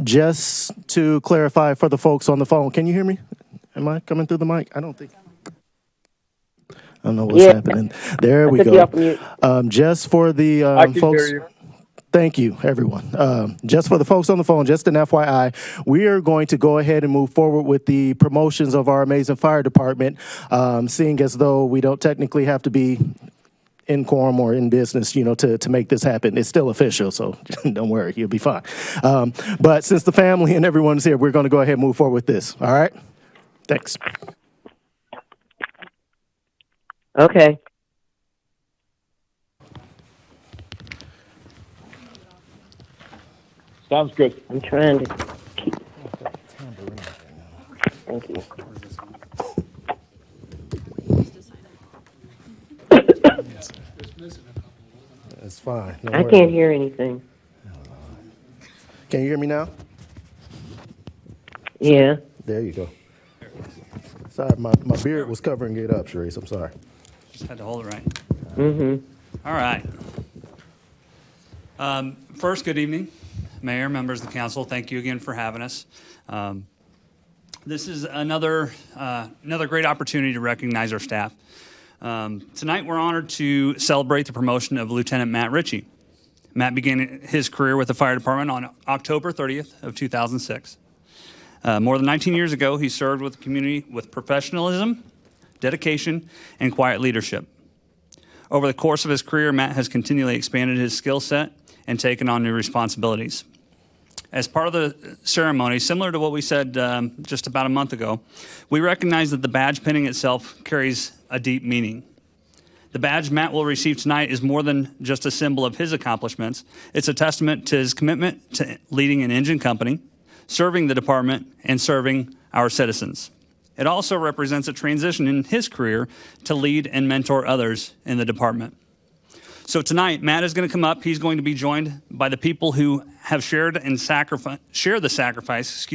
Just to clarify for the folks on the phone, can you hear me? Am I coming through the mic? I don't know what's happening. There we go. Just for the I can folks. hear you. Thank you, everyone. Just for the folks on the phone, just an FYI, we are going to go ahead and move forward with the promotions of our amazing fire department, seeing as though we don't technically have to be in quorum or in business, to make this happen. It's still official, so don't worry, you'll be fine. But since the family and everyone's here, we're going to go ahead and move forward with this. All right? Thanks. Okay. Sounds good. I'm trying to keep. Thank you. It's fine. I can't hear anything. Can you hear me now? Yeah. There you go. Sorry, my beard was covering it up, Sharice. I'm sorry. Just had to hold it right. Mm-hmm. All right. First, good evening, Mayor, members of the council. Thank you again for having us. This is another great opportunity to recognize our staff. Tonight, we're honored to celebrate the promotion of Lieutenant Matt Ritchie. Matt began his career with the fire department on October 30th of 2006. More than 19 years ago, he served with the community with professionalism, dedication, and quiet leadership. Over the course of his career, Matt has continually expanded his skill set and taken on new responsibilities. As part of the ceremony, similar to what we said just about a month ago, we recognize that the badge pinning itself carries a deep meaning. The badge Matt will receive tonight is more than just a symbol of his accomplishments. It's a testament to his commitment to leading an engine company, serving the department, and serving our citizens. It also represents a transition in his career to lead and mentor others in the department. So tonight, Matt is going to come up. He's going to be joined by the people who have shared the sacrifice,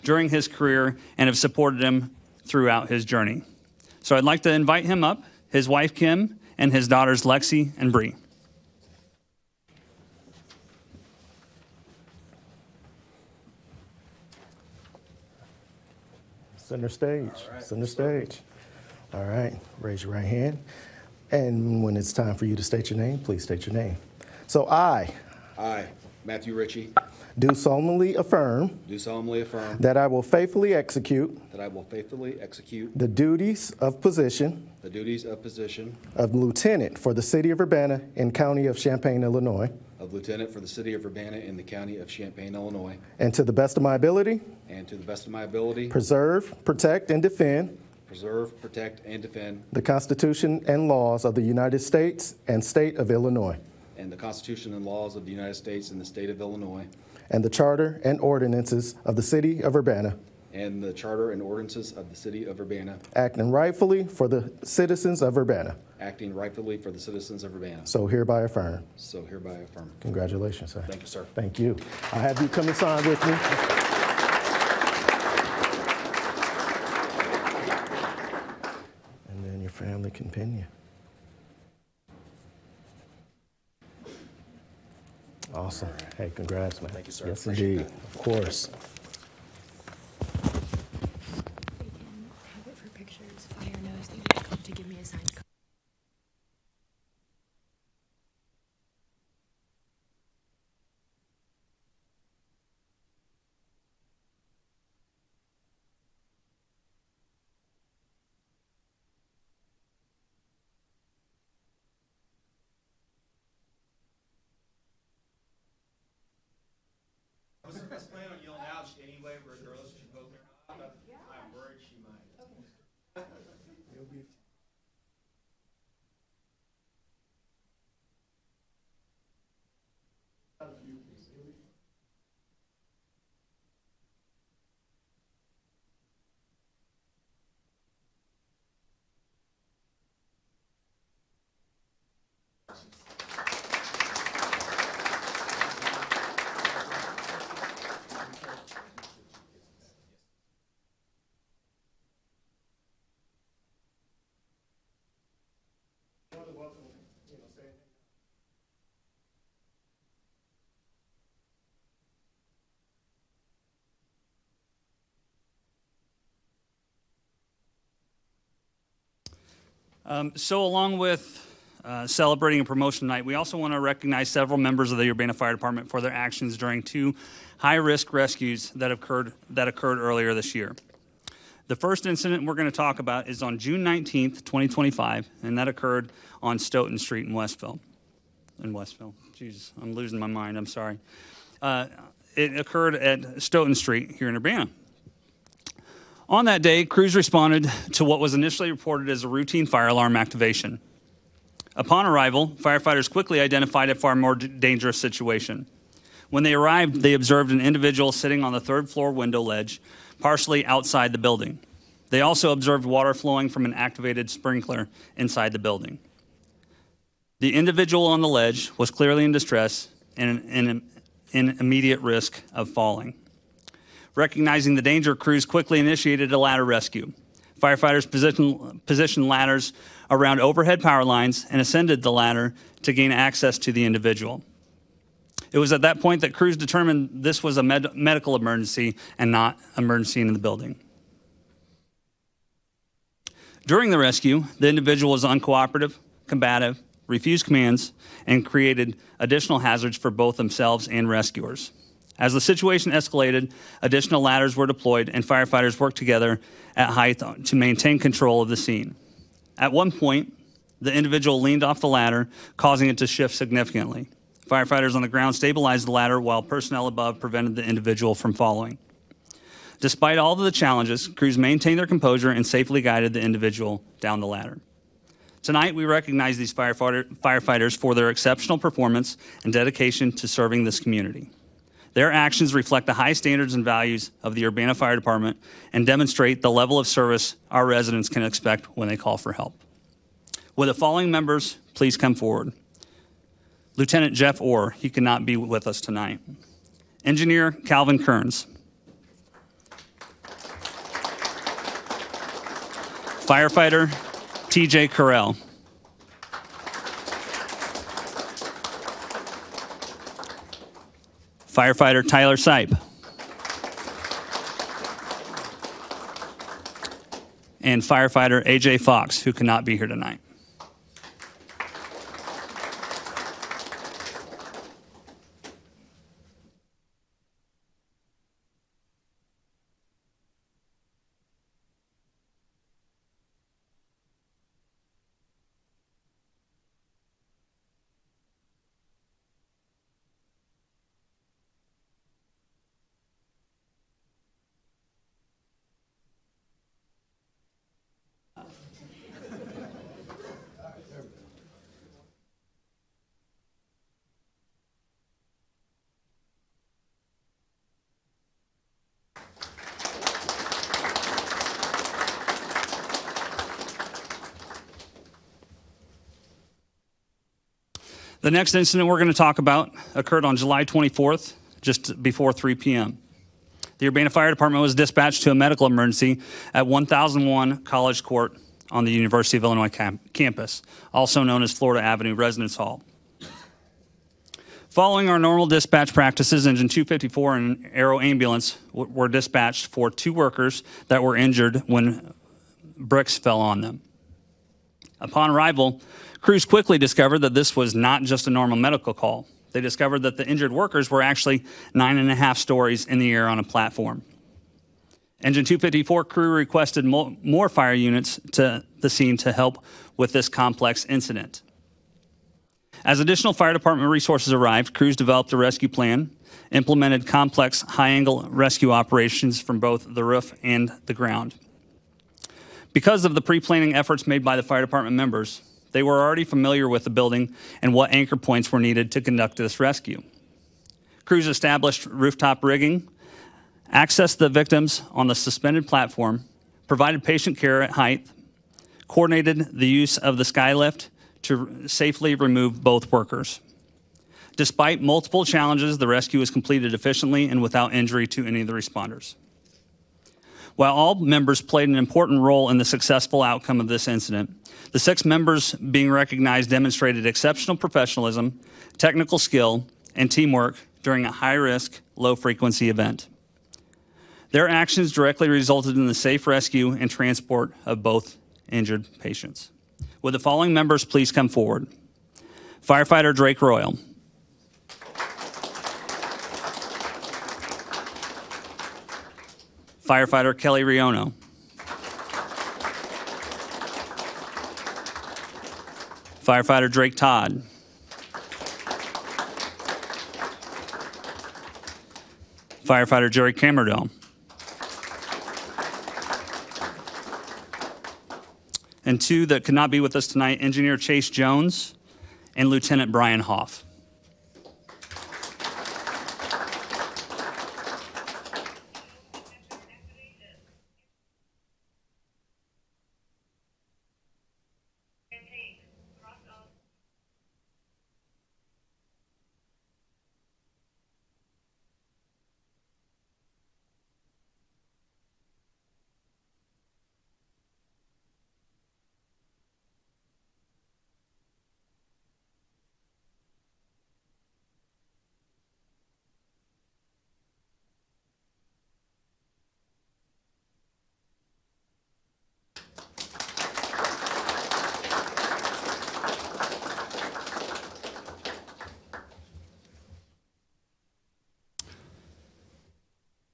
during his career and have supported him throughout his journey. So I'd like to invite him up, his wife Kim, and his daughters Lexi and Bree. Center stage. Right. Center stage. All right. Raise your right hand. And when it's time for you to state your name, please state your name. So I, Matthew Ritchie, do solemnly affirm that I will faithfully execute the duties of position of lieutenant for the city of Urbana and county of Champaign, Illinois. in the county of Champaign, Illinois. And to the best of my ability. Preserve, protect, and defend. The Constitution and laws of the United States and state of Illinois. And the Constitution and laws of the United States and the state of Illinois. And the charter and ordinances of the city of Urbana. Acting rightfully for the citizens of Urbana. So hereby affirm. Congratulations, sir. Thank you, sir. Thank you. I'll have you come and sign with me. And then your family can pin you. Awesome. Hey, congrats, man. Thank you, sir. Yes, indeed. Of course. To give me a sign. I was planning on yelling out anyway for girls to vote there. I'm worried she might. So along with celebrating a promotion night, we also want to recognize several members of the Urbana Fire Department for their actions during 2 high-risk rescues that occurred earlier this year. The first incident we're going to talk about is on June 19th, 2025, and that occurred on Stoughton Street in Westville. Jesus, I'm losing my mind. I'm sorry. It occurred at Stoughton Street here in Urbana. On that day, crews responded to what was initially reported as a routine fire alarm activation. Upon arrival, firefighters quickly identified a far more dangerous situation. When they arrived, they observed an individual sitting on the 3rd floor window ledge, partially outside the building. They also observed water flowing from an activated sprinkler inside the building. The individual on the ledge was clearly in distress and in immediate risk of falling. Recognizing the danger, crews quickly initiated a ladder rescue. Firefighters positioned ladders around overhead power lines and ascended the ladder to gain access to the individual. It was at that point that crews determined this was a medical emergency and not emergency in the building. During the rescue, the individual was uncooperative, combative, refused commands, and created additional hazards for both themselves and rescuers. As the situation escalated, additional ladders were deployed and firefighters worked together at height to maintain control of the scene. At one point, the individual leaned off the ladder, causing it to shift significantly. Firefighters on the ground stabilized the ladder while personnel above prevented the individual from falling. Despite all of the challenges, crews maintained their composure and safely guided the individual down the ladder. Tonight, we recognize these firefighters for their exceptional performance and dedication to serving this community. Their actions reflect the high standards and values of the Urbana Fire Department and demonstrate the level of service our residents can expect when they call for help. Will the following members please come forward? Lieutenant Jeff Orr, he cannot be with us tonight. Engineer Calvin Kearns. Firefighter TJ Carell. Firefighter Tyler Sipe. And firefighter AJ Fox, who cannot be here tonight. The next incident we're going to talk about occurred on July 24th, just before 3 p.m. The Urbana Fire Department was dispatched to a medical emergency at 1001 College Court on the University of Illinois campus, also known as Florida Avenue Residence Hall. Following our normal dispatch practices, Engine 254 and Aero Ambulance were dispatched for 2 workers that were injured when bricks fell on them. Upon arrival, crews quickly discovered that this was not just a normal medical call. They discovered that the injured workers were actually 9.5 stories in the air on a platform. Engine 254 crew requested more fire units to the scene to help with this complex incident. As additional fire department resources arrived, crews developed a rescue plan, implemented complex high-angle rescue operations from both the roof and the ground. Because of the pre-planning efforts made by the fire department members, they were already familiar with the building and what anchor points were needed to conduct this rescue. Crews established rooftop rigging, accessed the victims on the suspended platform, provided patient care at height, coordinated the use of the skylift to safely remove both workers. Despite multiple challenges, the rescue was completed efficiently and without injury to any of the responders. While all members played an important role in the successful outcome of this incident, the 6 members being recognized demonstrated exceptional professionalism, technical skill, and teamwork during a high-risk, low-frequency event. Their actions directly resulted in the safe rescue and transport of both injured patients. Would the following members please come forward? Firefighter Drake Royal. Firefighter Kelly Riono. Firefighter Drake Todd. Firefighter Jerry Camerdell. And two that could not be with us tonight, Engineer Chase Jones and Lieutenant Brian Hoff.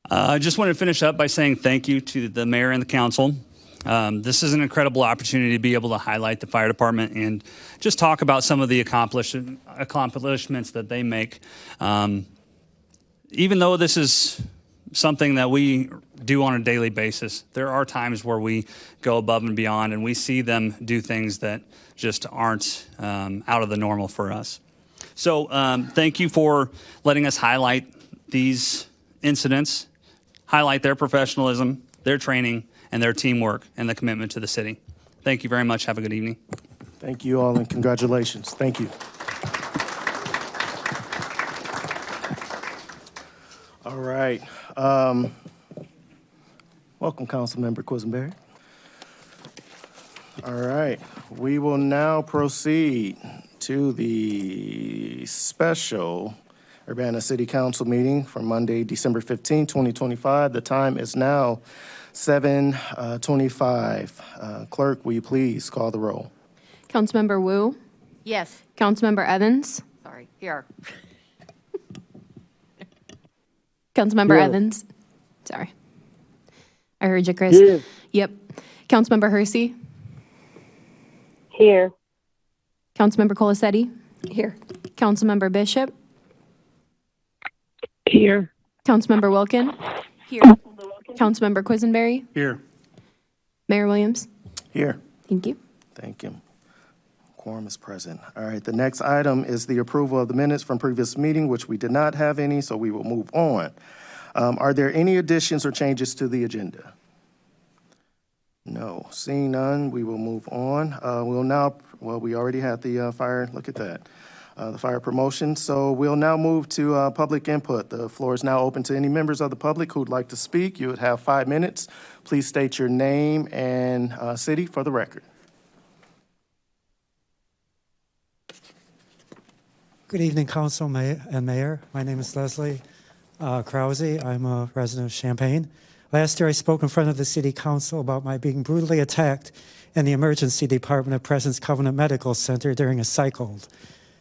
I just wanted to finish up by saying thank you to the mayor and the council. This is an incredible opportunity to be able to highlight the fire department and just talk about some of the accomplishments that they make. Even though this is something that we do on a daily basis, there are times where we go above and beyond and we see them do things that just aren't out of the normal for us. So thank you for letting us highlight these incidents, highlight their professionalism, their training, and their teamwork and the commitment to the city. Thank you very much. Have a good evening. Thank you all and congratulations. Thank you. All right. Welcome, Councilmember Quisenberry. All right. We will now proceed to the special Urbana City Council meeting for Monday, December 15, 2025. The time is now 7:25. Clerk, will you please call the roll? Councilmember Wu, Yes. Councilmember Evans, Sorry. Here. Councilmember Evans. Sorry. I heard you, Chris. Here. Yep. Councilmember Hersey, Here. Councilmember Colasetti, Here. Councilmember Bishop, Here. Councilmember Wilkin, Here. Councilmember Quisenberry, Here. Mayor Williams. Here. Thank you. Thank you. Quorum is present. All right, the next item is the approval of the minutes from previous meeting, which we did not have any, so we will move on. Are there any additions or changes to the agenda? No. Seeing none, we will move on. We already had the fire, look at that, the fire promotion. So we'll now move to public input. The floor is now open to any members of the public who'd like to speak. You would have 5 minutes. Please state your name and city for the record. Good evening, Council and Mayor. My name is Leslie Krause. I'm a resident of Champaign. Last year, I spoke in front of the City Council about my being brutally attacked in the emergency department at Presence Covenant Medical Center during a psych hold.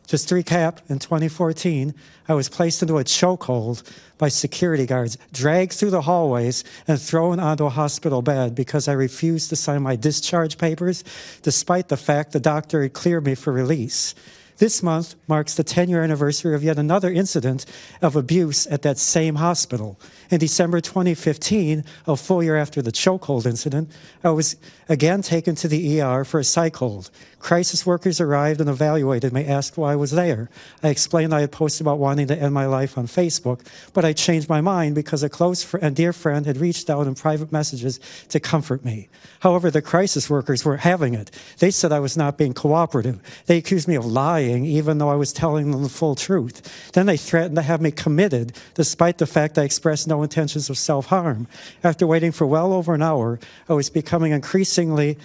Just to recap, in 2014, I was placed into a chokehold by security guards, dragged through the hallways, and thrown onto a hospital bed because I refused to sign my discharge papers, despite the fact the doctor had cleared me for release. This month marks the 10-year anniversary of yet another incident of abuse at that same hospital. In December 2015, a full year after the chokehold incident, I was again taken to the ER for a psych hold. Crisis workers arrived and evaluated me, asked why I was there. I explained I had posted about wanting to end my life on Facebook, but I changed my mind because a close and dear friend had reached out in private messages to comfort me. However, the crisis workers weren't having it. They said I was not being cooperative. They accused me of lying, even though I was telling them the full truth. Then they threatened to have me committed, despite the fact I expressed no intentions of self-harm. After waiting for well over an hour, I was becoming increasingly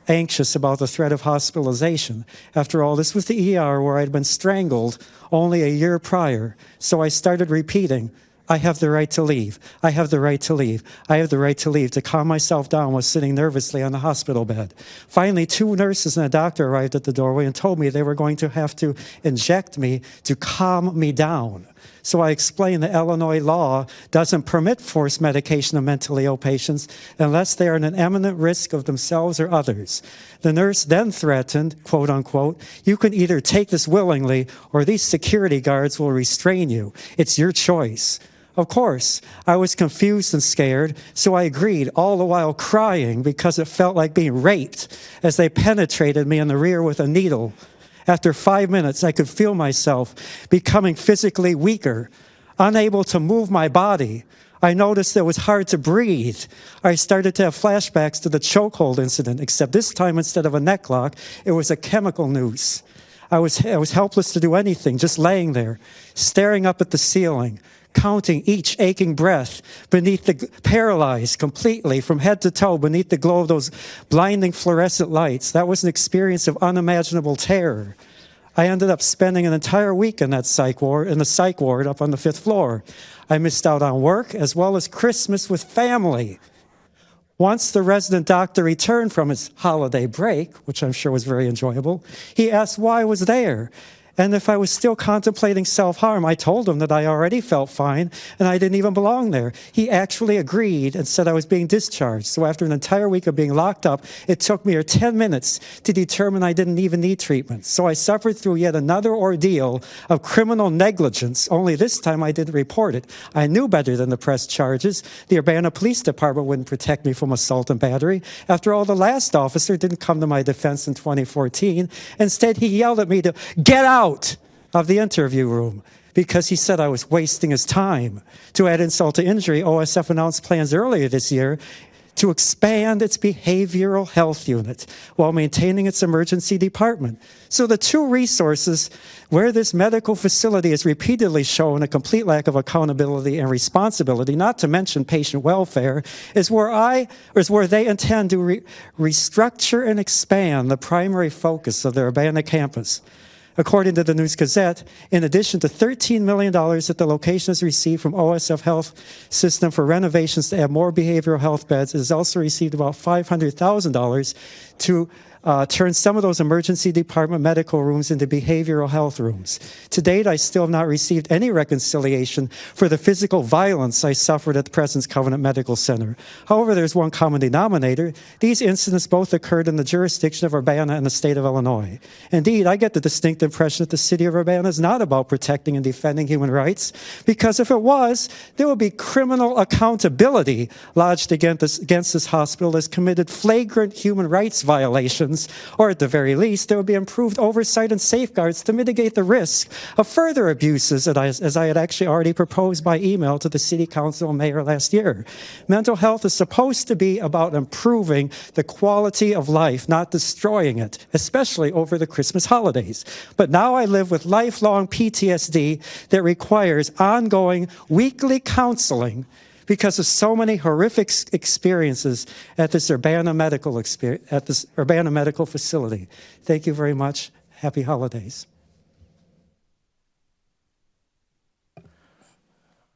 anxious about the threat of hospitalization. After all, this was the ER where I'd been strangled only a year prior. So I started repeating, I have the right to leave. I have the right to leave. I have the right to leave. To calm myself down was sitting nervously on the hospital bed. Finally, 2 nurses and a doctor arrived at the doorway and told me they were going to have to inject me to calm me down. So I explained that Illinois law doesn't permit forced medication of mentally ill patients unless they are at an imminent risk of themselves or others. The nurse then threatened, quote unquote, "You can either take this willingly or these security guards will restrain you. It's your choice." Of course, I was confused and scared, so I agreed, all the while crying because it felt like being raped as they penetrated me in the rear with a needle. After 5 minutes, I could feel myself becoming physically weaker, unable to move my body. I noticed it was hard to breathe. I started to have flashbacks to the chokehold incident, except this time instead of a neck lock, it was a chemical noose. I was helpless to do anything, just laying there, staring up at the ceiling, counting each aching breath paralyzed completely from head to toe beneath the glow of those blinding fluorescent lights. That was an experience of unimaginable terror. I ended up spending an entire week in the psych ward up on the 5th floor. I missed out on work as well as Christmas with family. Once the resident doctor returned from his holiday break, which I'm sure was very enjoyable, he asked why I was there. And if I was still contemplating self-harm, I told him that I already felt fine and I didn't even belong there. He actually agreed and said I was being discharged. So after an entire week of being locked up, it took me 10 minutes to determine I didn't even need treatment. So I suffered through yet another ordeal of criminal negligence, only this time I didn't report it. I knew better than to press charges. The Urbana Police Department wouldn't protect me from assault and battery. After all, the last officer didn't come to my defense in 2014. Instead, he yelled at me to get out of the interview room because he said I was wasting his time. To add insult to injury, OSF announced plans earlier this year to expand its behavioral health unit while maintaining its emergency department. So the two resources where this medical facility has repeatedly shown a complete lack of accountability and responsibility, not to mention patient welfare, is where they intend to restructure and expand the primary focus of the Urbana campus. According to the News Gazette, in addition to $13 million that the location has received from OSF Health System for renovations to add more behavioral health beds, it has also received about $500,000 to turn some of those emergency department medical rooms into behavioral health rooms. To date, I still have not received any reconciliation for the physical violence I suffered at the President's Covenant Medical Center. However, there's one common denominator. These incidents both occurred in the jurisdiction of Urbana and the state of Illinois. Indeed, I get the distinct impression that the city of Urbana is not about protecting and defending human rights, because if it was, there would be criminal accountability lodged against this hospital as committed flagrant human rights violations, or at the very least, there would be improved oversight and safeguards to mitigate the risk of further abuses, as I had actually already proposed by email to the City Council and Mayor last year. Mental health is supposed to be about improving the quality of life, not destroying it, especially over the Christmas holidays. But now I live with lifelong PTSD that requires ongoing weekly counseling because of so many horrific experiences at this Urbana medical facility. Thank you very much. Happy holidays.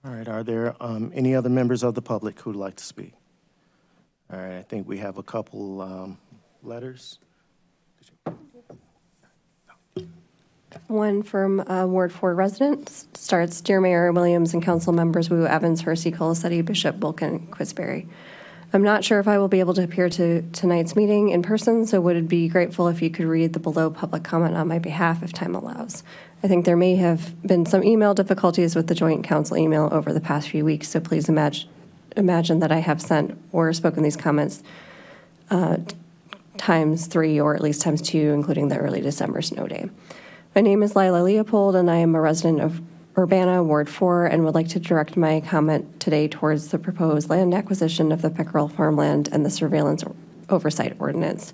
All right, are there any other members of the public who'd like to speak? All right, I think we have a couple letters. One from Ward 4 residents starts, Dear Mayor Williams and council members Wu, Evans, Hersey, Colasetti, Bishop, Wilkin, Quisberry. I'm not sure if I will be able to appear to tonight's meeting in person, so would be grateful if you could read the below public comment on my behalf if time allows. I think there may have been some email difficulties with the joint council email over the past few weeks, so please imagine that I have sent or spoken these comments times 3 or at least times 2, including the early December snow day. My name is Lila Leopold, and I am a resident of Urbana, Ward 4, and would like to direct my comment today towards the proposed land acquisition of the Peckerell farmland and the surveillance oversight ordinance.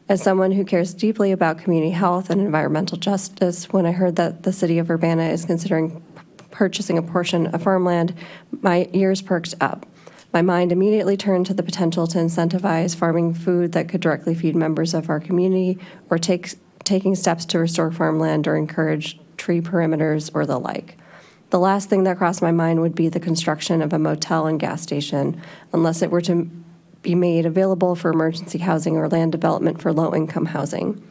As someone who cares deeply about community health and environmental justice, when I heard that the city of Urbana is considering purchasing a portion of farmland, my ears perked up. My mind immediately turned to the potential to incentivize farming food that could directly feed members of our community or taking steps to restore farmland or encourage tree perimeters or the like. The last thing that crossed my mind would be the construction of a motel and gas station, unless it were to be made available for emergency housing or land development for low-income housing.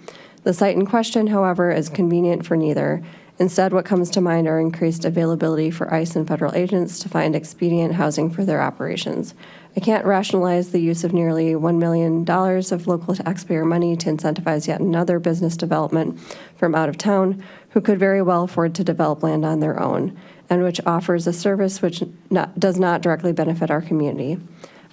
The site in question, however, is convenient for neither. Instead, what comes to mind are increased availability for ICE and federal agents to find expedient housing for their operations. I can't rationalize the use of nearly $1 million of local taxpayer money to incentivize yet another business development from out of town who could very well afford to develop land on their own, and which offers a service which does not directly benefit our community.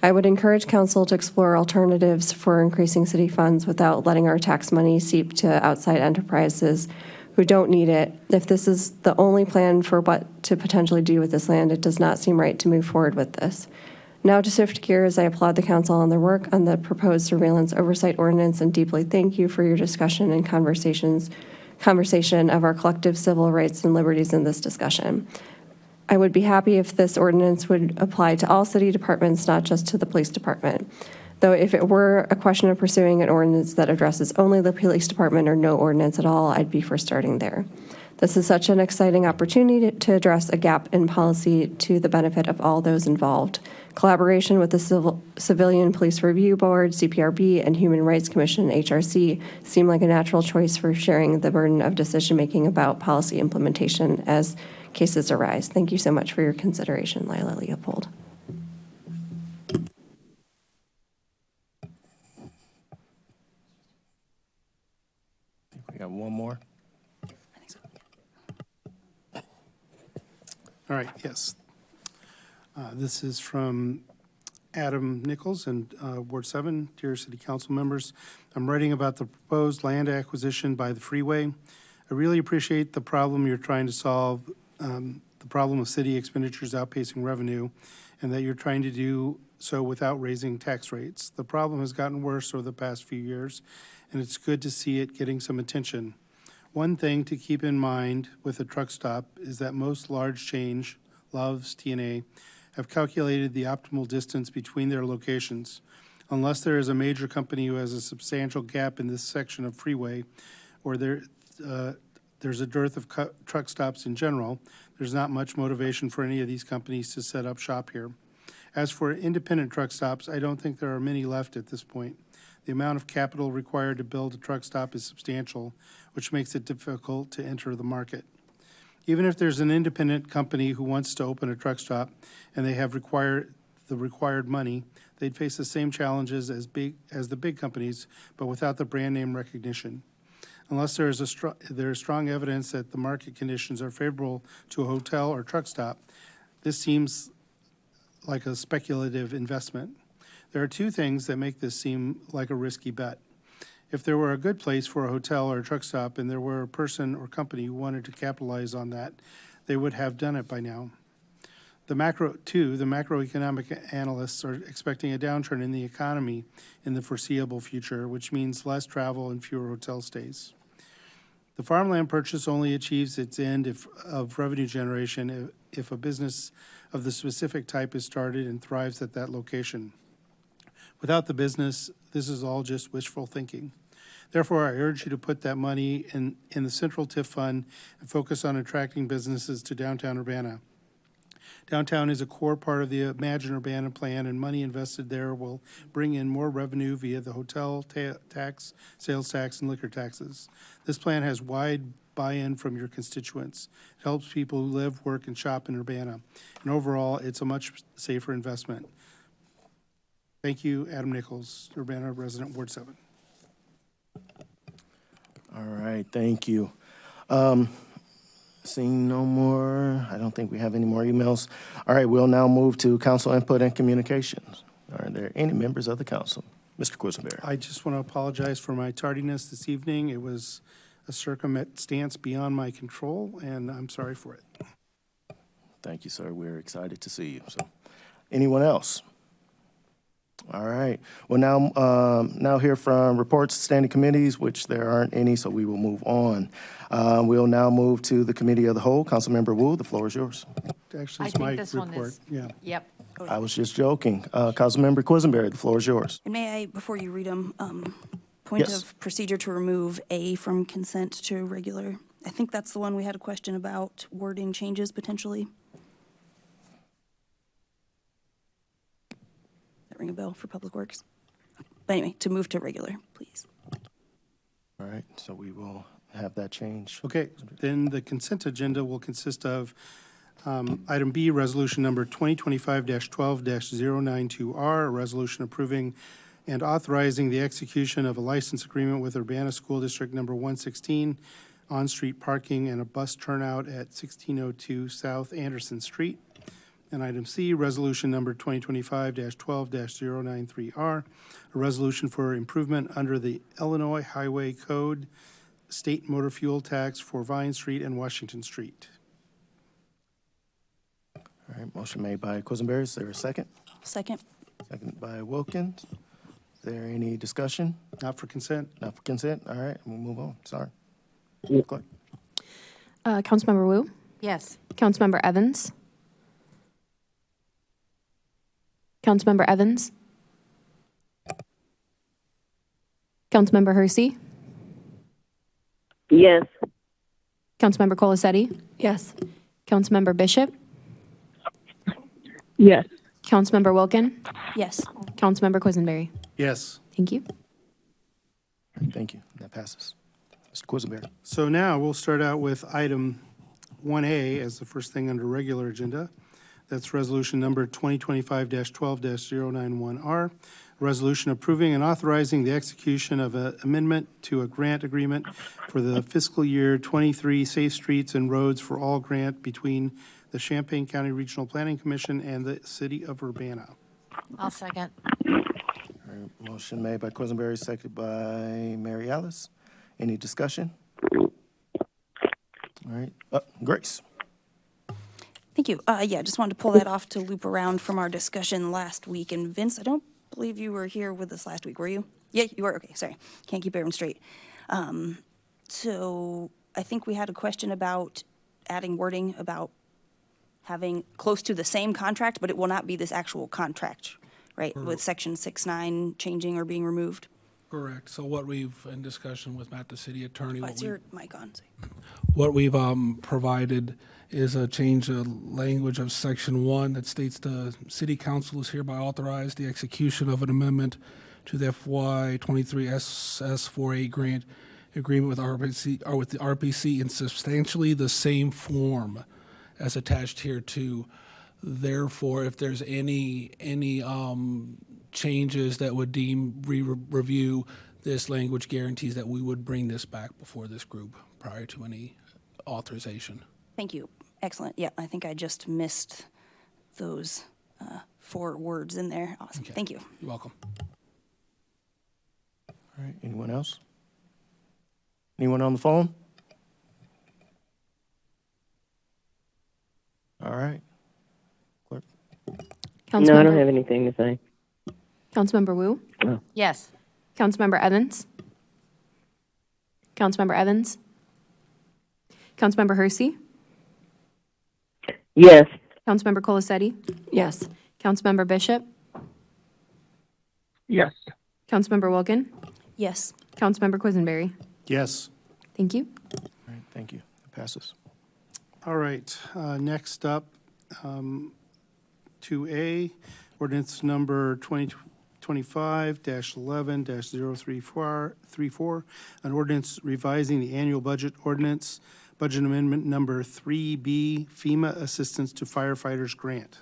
I would encourage council to explore alternatives for increasing city funds without letting our tax money seep to outside enterprises who don't need it. If this is the only plan for what to potentially do with this land, it does not seem right to move forward with this. Now to shift gears, I applaud the council on their work on the proposed surveillance oversight ordinance and deeply thank you for your discussion and conversation of our collective civil rights and liberties in this discussion. I would be happy if this ordinance would apply to all city departments, not just to the police department. Though if it were a question of pursuing an ordinance that addresses only the police department or no ordinance at all, I'd be for starting there. This is such an exciting opportunity to address a gap in policy to the benefit of all those involved. Collaboration with the Civilian Police Review Board, CPRB, and Human Rights Commission, HRC, seem like a natural choice for sharing the burden of decision-making about policy implementation as cases arise. Thank you so much for your consideration, Lila Leopold. We got one more. All right, yes. This is from Adam Nichols and Ward 7. Dear City Council members, I'm writing about the proposed land acquisition by the freeway. I really appreciate the problem you're trying to solve, the problem of city expenditures outpacing revenue, and that you're trying to do so without raising tax rates. The problem has gotten worse over the past few years, and it's good to see it getting some attention. One thing to keep in mind with a truck stop is that most large chains, Love's, TNA, have calculated the optimal distance between their locations. Unless there is a major company who has a substantial gap in this section of freeway, or there's a dearth of truck stops in general, there's not much motivation for any of these companies to set up shop here. As for independent truck stops, I don't think there are many left at this point. The amount of capital required to build a truck stop is substantial, which makes it difficult to enter the market. Even if there's an independent company who wants to open a truck stop and they have the required money, they'd face the same challenges as the big companies, but without the brand name recognition. Unless there is strong evidence that the market conditions are favorable to a hotel or truck stop, this seems like a speculative investment. There are two things that make this seem like a risky bet. If there were a good place for a hotel or a truck stop and there were a person or company who wanted to capitalize on that, they would have done it by now. The macroeconomic analysts are expecting a downturn in the economy in the foreseeable future, which means less travel and fewer hotel stays. The farmland purchase only achieves its end of revenue generation if a business of the specific type is started and thrives at that location. Without the business, this is all just wishful thinking. Therefore, I urge you to put that money in the Central TIF Fund and focus on attracting businesses to downtown Urbana. Downtown is a core part of the Imagine Urbana plan, and money invested there will bring in more revenue via the hotel tax, sales tax, and liquor taxes. This plan has wide buy-in from your constituents. It helps people who live, work, and shop in Urbana. And overall, it's a much safer investment. Thank you, Adam Nichols, Urbana resident, Ward 7. All right, thank you. Seeing no more, I don't think we have any more emails. All right, we'll now move to council input and communications. Are there any members of the council? Mr. Quisenberry. I just want to apologize for my tardiness this evening. It was a circumstance beyond my control, and I'm sorry for it. Thank you, sir. We're excited to see you. So, anyone else? All right. We'll now hear from reports, standing committees, which there aren't any, so we will move on. We'll now move to the committee of the whole. Councilmember Wu, the floor is yours. Actually, it's my report. Yeah. Yep. I was just joking. Councilmember Quisenberry, the floor is yours. And may I, before you read them, point Yes. of procedure to remove A from consent to regular I think that's the one we had a question about wording changes potentially. That ring a bell for Public Works? But anyway, to move to regular, please. All right, so we will have that change. Okay, then the consent agenda will consist of item B, resolution number 2025-12-092R, a resolution approving and authorizing the execution of a license agreement with Urbana School District number 116, on-street parking and a bus turnout at 1602 South Anderson Street. And item C, resolution number 2025-12-093R, a resolution for improvement under the Illinois Highway Code, state motor fuel tax for Vine Street and Washington Street. All right, motion made by Quisenberry. Is there a second? Second. Second by Wilkins. Is there any discussion? Not for consent. Not for consent? All right, we'll move on. Sorry. Clerk. Councilmember Wu, Yes. Councilmember Evans, Councilmember Evans, Councilmember Hersey, Yes. Councilmember Colasetti, Yes. Councilmember Bishop, Yes. Councilmember Wilkin, Yes. Councilmember Quisenberry. Yes. Thank you. All right, thank you. That passes. Mr. Quisenberry. So now we'll start out with item 1A as the first thing under regular agenda. That's resolution number 2025-12-091R, a resolution approving and authorizing the execution of an amendment to a grant agreement for the fiscal year 23 Safe Streets and Roads for All grant between the Champaign County Regional Planning Commission and the City of Urbana. I'll second. All right, motion made by Quisenberry, seconded by Mary Alice. Any discussion? All right, Grace. Thank you. Yeah, just wanted to pull that off to loop around from our discussion last week. And Vince, I don't believe you were here with us last week, were you? Yeah, you were. Okay, sorry. Can't keep everyone straight. So I think we had a question about adding wording about having close to the same contract, but it will not be this actual contract, right? With section 6.9 changing or being removed. Correct. So what we've, in discussion with Matt, the city attorney, What's your mic on? what we've provided is a change of language of section 1 that states the city council is hereby authorized the execution of an amendment to the FY 23 SS4A grant agreement with RPC or with the RPC in substantially the same form as attached here to. Therefore, if there's any changes that would deem review, this language guarantees that we would bring this back before this group prior to any authorization. Thank you. Excellent. Yeah, I think I just missed those 4 words in there. Awesome. Okay. Thank you. You're welcome. All right, anyone else? Anyone on the phone? All right. Clerk. No, I don't have anything to say. Councilmember Wu, Yes. Councilmember Evans, Councilmember Evans, Councilmember Hersey, Yes. Councilmember Colasetti, Yes. Councilmember Bishop, Yes. Councilmember Wilkin, Yes. Councilmember Quisenberry. Yes. Thank you. All right, thank you. It passes. All right, next up, 2A, ordinance number 2025-11-034, an ordinance revising the annual budget ordinance, budget amendment number 3B, FEMA Assistance to Firefighters Grant.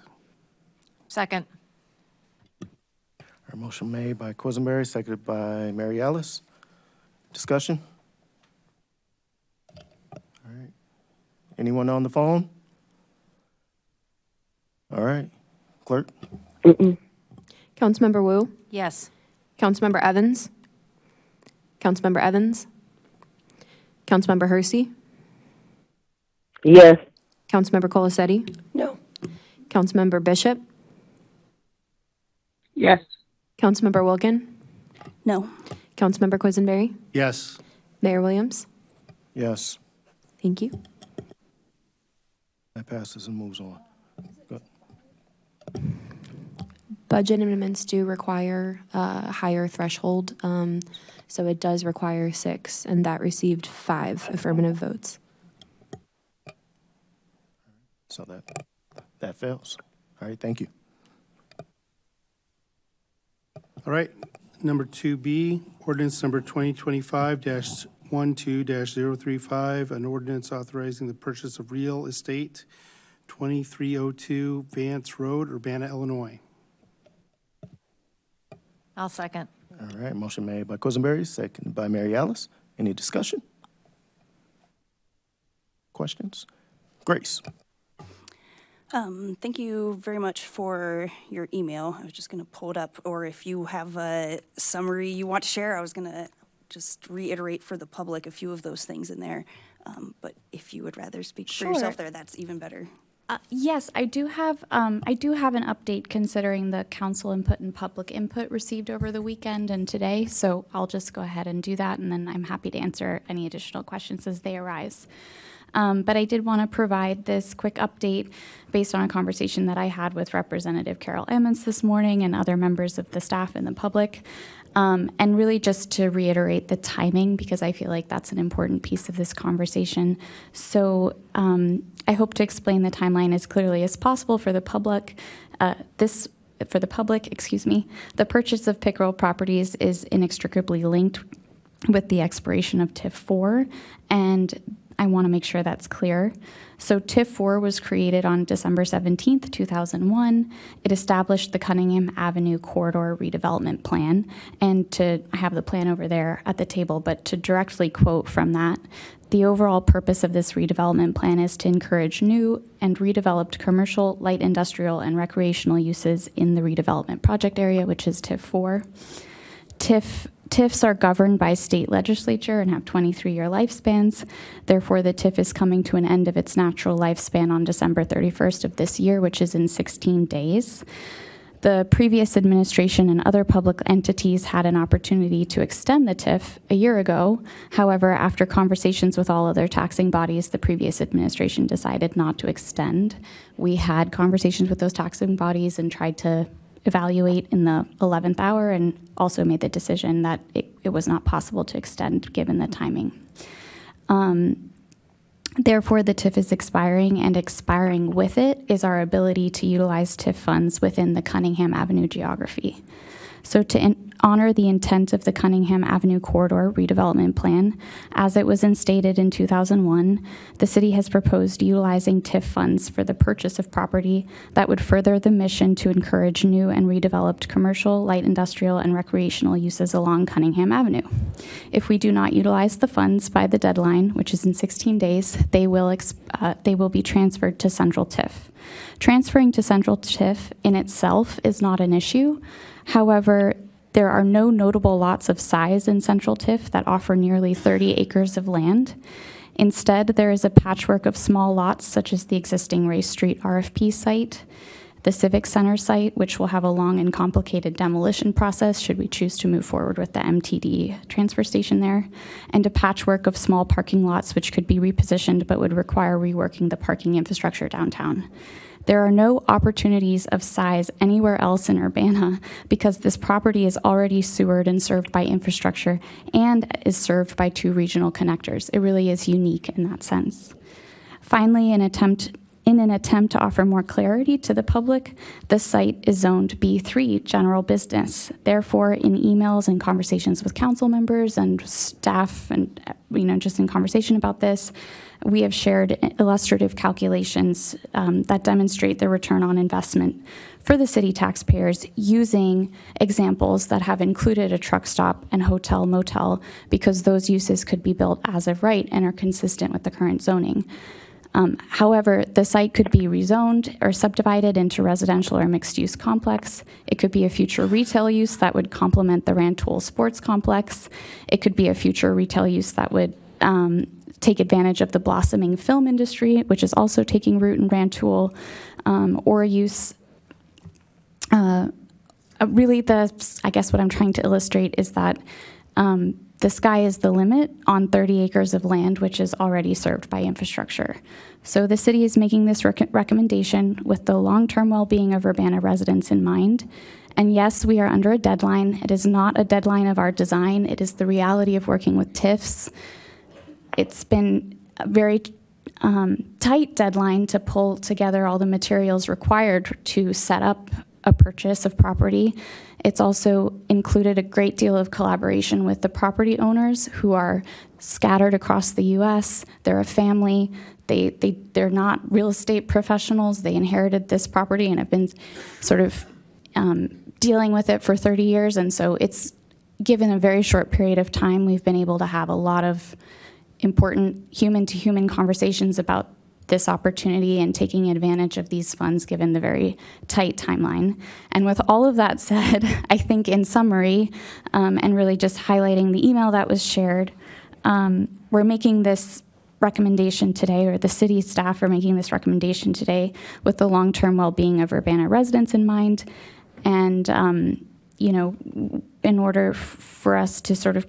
Second. Our motion made by Quisenberry, seconded by Mary Alice. Discussion? All right. Anyone on the phone? All right. Clerk? Councilmember Wu, Yes. Councilmember Evans, Councilmember Evans, Councilmember Hersey, Yes. Councilmember Colasetti, No. Councilmember Bishop, Yes. Councilmember Wilkin, No. Councilmember Quisenberry, Yes. Mayor Williams. Yes. Thank you. That passes and moves on. Go. Budget amendments do require a higher threshold, so it does require 6, and that received 5 affirmative votes. So that fails. All right, thank you. All right, number 2B, ordinance number 2025-12-035, an ordinance authorizing the purchase of real estate, 2302 Vance Road, Urbana, Illinois. I'll second. All right, motion made by Quisenberry, seconded by Mary Alice. Any discussion? Questions? Grace. Thank you very much for your email. I was just going to pull it up, or if you have a summary you want to share, I was going to just reiterate for the public a few of those things in there. But if you would rather speak for yourself there, that's even better. Yes, I do have an update considering the council input and public input received over the weekend and today. So I'll just go ahead and do that, and then I'm happy to answer any additional questions as they arise. But I did want to provide this quick update based on a conversation that I had with Representative Carol Emmons this morning and other members of the staff and the public. And really just to reiterate the timing, because I feel like that's an important piece of this conversation. So I hope to explain the timeline as clearly as possible for the public. The purchase of Pickerel properties is inextricably linked with the expiration of TIF 4, and I want to make sure that's clear. So TIF 4 was created on December 17th, 2001. It established the Cunningham Avenue Corridor Redevelopment Plan. And I have the plan over there at the table, but to directly quote from that, the overall purpose of this redevelopment plan is to encourage new and redeveloped commercial, light industrial, and recreational uses in the redevelopment project area, which is TIF 4. TIFs are governed by state legislature and have 23-year lifespans. Therefore, the TIF is coming to an end of its natural lifespan on December 31st of this year, which is in 16 days. The previous administration and other public entities had an opportunity to extend the TIF a year ago. However, after conversations with all other taxing bodies, the previous administration decided not to extend. We had conversations with those taxing bodies and tried to evaluate in the 11th hour, and also made the decision that it was not possible to extend given the timing. Therefore, the TIF is expiring, and expiring with it is our ability to utilize TIF funds within the Cunningham Avenue geography. So to honor the intent of the Cunningham Avenue Corridor Redevelopment Plan, as it was instated in 2001, the city has proposed utilizing TIF funds for the purchase of property that would further the mission to encourage new and redeveloped commercial, light industrial, and recreational uses along Cunningham Avenue. If we do not utilize the funds by the deadline, which is in 16 days, they will be transferred to Central TIF. Transferring to Central TIF in itself is not an issue. However, there are no notable lots of size in Central TIF that offer nearly 30 acres of land. Instead, there is a patchwork of small lots, such as the existing Race Street RFP site, the Civic Center site, which will have a long and complicated demolition process should we choose to move forward with the MTD transfer station there, and a patchwork of small parking lots which could be repositioned but would require reworking the parking infrastructure downtown. There are no opportunities of size anywhere else in Urbana because this property is already sewered and served by infrastructure and is served by 2 regional connectors. It really is unique in that sense. Finally, in an attempt to offer more clarity to the public, the site is zoned B3, general business. Therefore, in emails and conversations with council members and staff and just in conversation about this, we have shared illustrative calculations that demonstrate the return on investment for the city taxpayers using examples that have included a truck stop and hotel motel because those uses could be built as of right and are consistent with the current zoning. However, the site could be rezoned or subdivided into residential or mixed-use complex. It could be a future retail use that would complement the Rantoul Sports Complex. It could be a future retail use that would take advantage of the blossoming film industry, which is also taking root in Rantoul, or use. Really, I guess what I'm trying to illustrate is that the sky is the limit on 30 acres of land, which is already served by infrastructure. So the city is making this recommendation with the long-term well-being of Urbana residents in mind. And yes, we are under a deadline. It is not a deadline of our design. It is the reality of working with TIFs. It's been very tight deadline to pull together all the materials required to set up a purchase of property. It's also included a great deal of collaboration with the property owners who are scattered across the U.S. They're a family. They're not real estate professionals. They inherited this property and have been sort of dealing with it for 30 years. And so it's given a very short period of time, we've been able to have a lot of important human-to-human conversations about this opportunity and taking advantage of these funds given the very tight timeline. And with all of that said, I think in summary, and really just highlighting the email that was shared, we're making this recommendation today, or the city staff are making this recommendation today with the long-term well-being of Urbana residents in mind. And, in order for us to sort of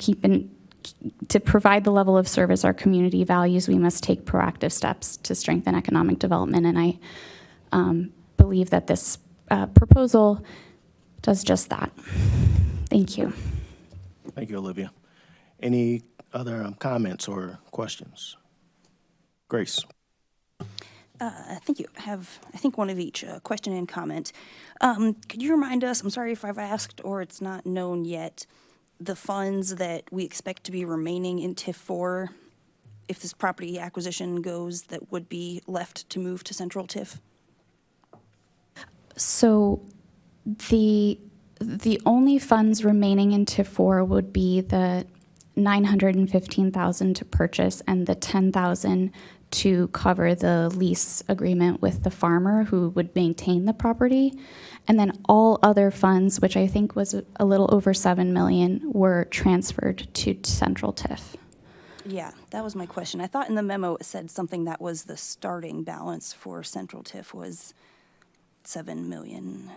to provide the level of service our community values, we must take proactive steps to strengthen economic development. And I believe that this proposal does just that. Thank you. Thank you, Olivia. Any other comments or questions? Grace. Thank you. I have, I think, one of each, question and comment. Could you remind us, I'm sorry if I've asked or it's not known yet, the funds that we expect to be remaining in TIF 4 if this property acquisition goes that would be left to move to central TIF? So the only funds remaining in TIF 4 would be the $915,000 to purchase and the $10,000 to cover the lease agreement with the farmer who would maintain the property. And then all other funds, which I think was a little over $7 million, were transferred to central TIF. Yeah, that was my question. I thought in the memo it said something that was the starting balance for central TIF was $7 million.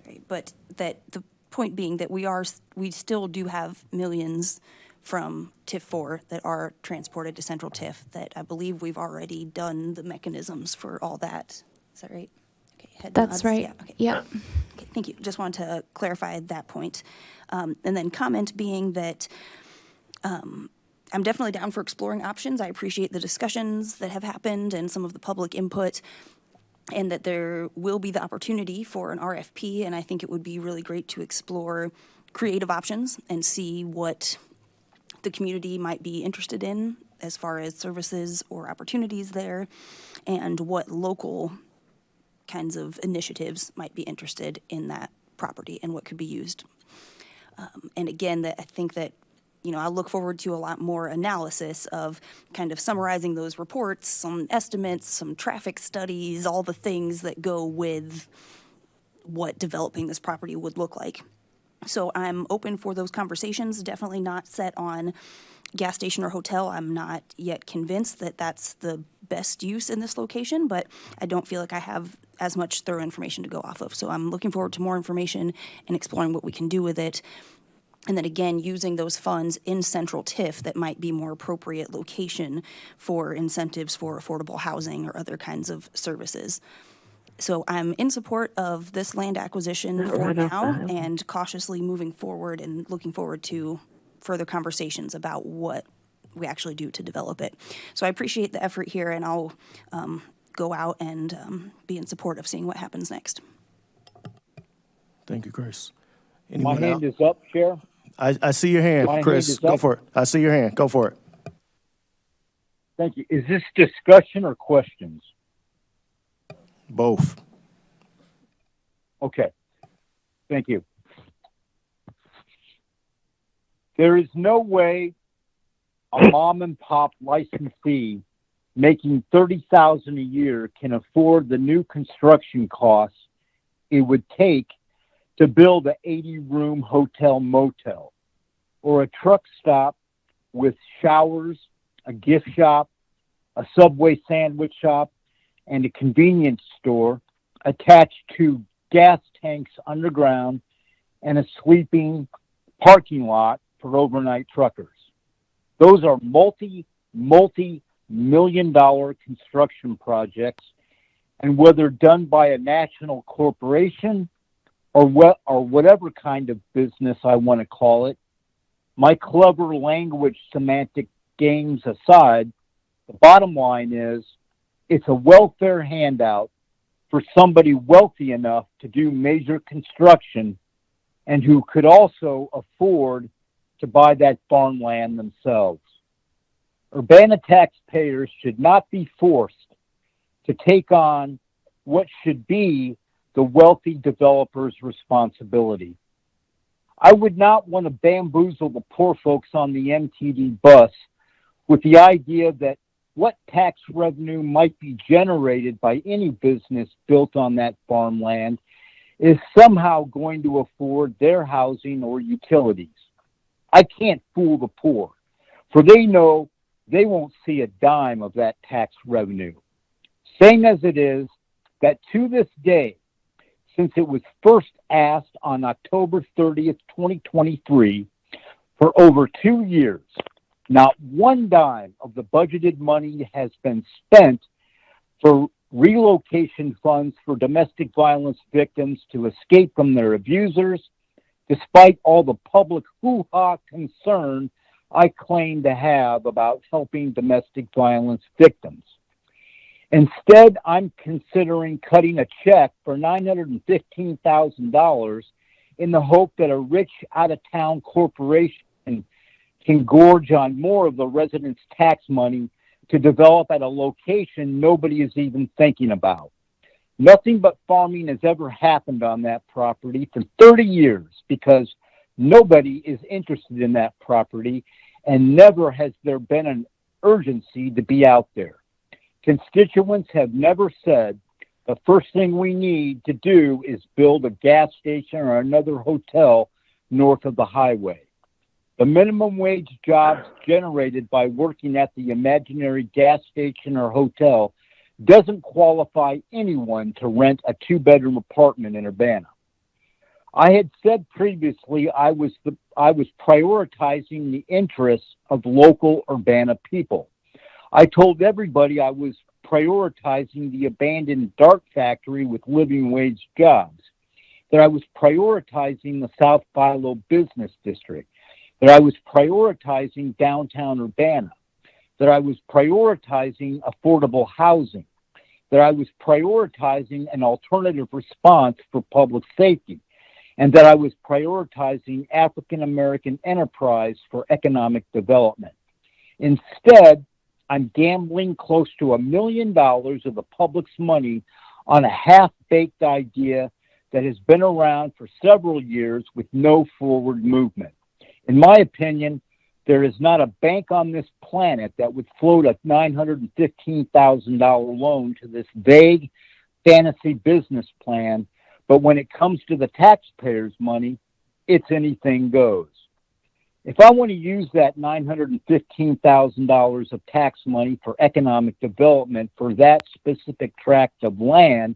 Sorry, but that the point being that we still do have millions from TIF 4 that are transported to central TIF that I believe we've already done the mechanisms for all that. Is that right? Okay, head That's nods. right. Yeah, okay. Yep. Okay, thank you. Just wanted to clarify that point. And then comment being that I'm definitely down for exploring options. I appreciate the discussions that have happened and some of the public input, and that there will be the opportunity for an RFP, and I think it would be really great to explore creative options and see what the community might be interested in as far as services or opportunities there, and what local kinds of initiatives might be interested in that property and what could be used. And again, I think that, I look forward to a lot more analysis of kind of summarizing those reports, some estimates, some traffic studies, all the things that go with what developing this property would look like. So I'm open for those conversations, definitely not set on gas station or hotel. I'm not yet convinced that that's the best use in this location, but I don't feel like I have as much thorough information to go off of. So I'm looking forward to more information and exploring what we can do with it. And then again, using those funds in central TIF that might be more appropriate location for incentives for affordable housing or other kinds of services. So I'm in support of this land acquisition for now and cautiously moving forward and looking forward to further conversations about what we actually do to develop it. So I appreciate the effort here, and I'll go out and be in support of seeing what happens next. Thank you, Grace. My hand is up, Chair. I see your hand, Chris. Go for it. I see your hand. Go for it. Thank you. Is this discussion or questions? Both. Okay. Thank you. There is no way a mom and pop licensee making $30,000 a year can afford the new construction costs it would take to build an 80-room hotel motel or a truck stop with showers, a gift shop, a Subway sandwich shop, and a convenience store attached to gas tanks underground and a sleeping parking lot for overnight truckers. Those are multi-million-dollar construction projects, and whether done by a national corporation or whatever kind of business I want to call it, my clever language semantic games aside, The bottom line is it's a welfare handout for somebody wealthy enough to do major construction and who could also afford to buy that farmland themselves. Urbana taxpayers should not be forced to take on what should be the wealthy developer's responsibility. I would not want to bamboozle the poor folks on the MTD bus with the idea that what tax revenue might be generated by any business built on that farmland is somehow going to afford their housing or utilities. I can't fool the poor, for they know they won't see a dime of that tax revenue. Same as it is that to this day, since it was first asked on October 30th, 2023, for over 2 years, not one dime of the budgeted money has been spent for relocation funds for domestic violence victims to escape from their abusers, despite all the public hoo-ha concern I claim to have about helping domestic violence victims. Instead, I'm considering cutting a check for $915,000 in the hope that a rich out-of-town corporation can gorge on more of the residents' tax money to develop at a location nobody is even thinking about. Nothing but farming has ever happened on that property for 30 years because nobody is interested in that property and never has there been an urgency to be out there. Constituents have never said the first thing we need to do is build a gas station or another hotel north of the highway. The minimum wage jobs generated by working at the imaginary gas station or hotel doesn't qualify anyone to rent a 2-bedroom apartment in Urbana. I had said previously I was prioritizing the interests of local Urbana people. I told everybody I was prioritizing the abandoned dart factory with living wage jobs, that I was prioritizing the South Philo Business District, that I was prioritizing downtown Urbana, that I was prioritizing affordable housing, that I was prioritizing an alternative response for public safety, and that I was prioritizing African American enterprise for economic development. Instead, I'm gambling close to $1 million of the public's money on a half-baked idea that has been around for several years with no forward movement. In my opinion, there is not a bank on this planet that would float a $915,000 loan to this vague fantasy business plan, but when it comes to the taxpayers' money, it's anything goes. If I want to use that $915,000 of tax money for economic development for that specific tract of land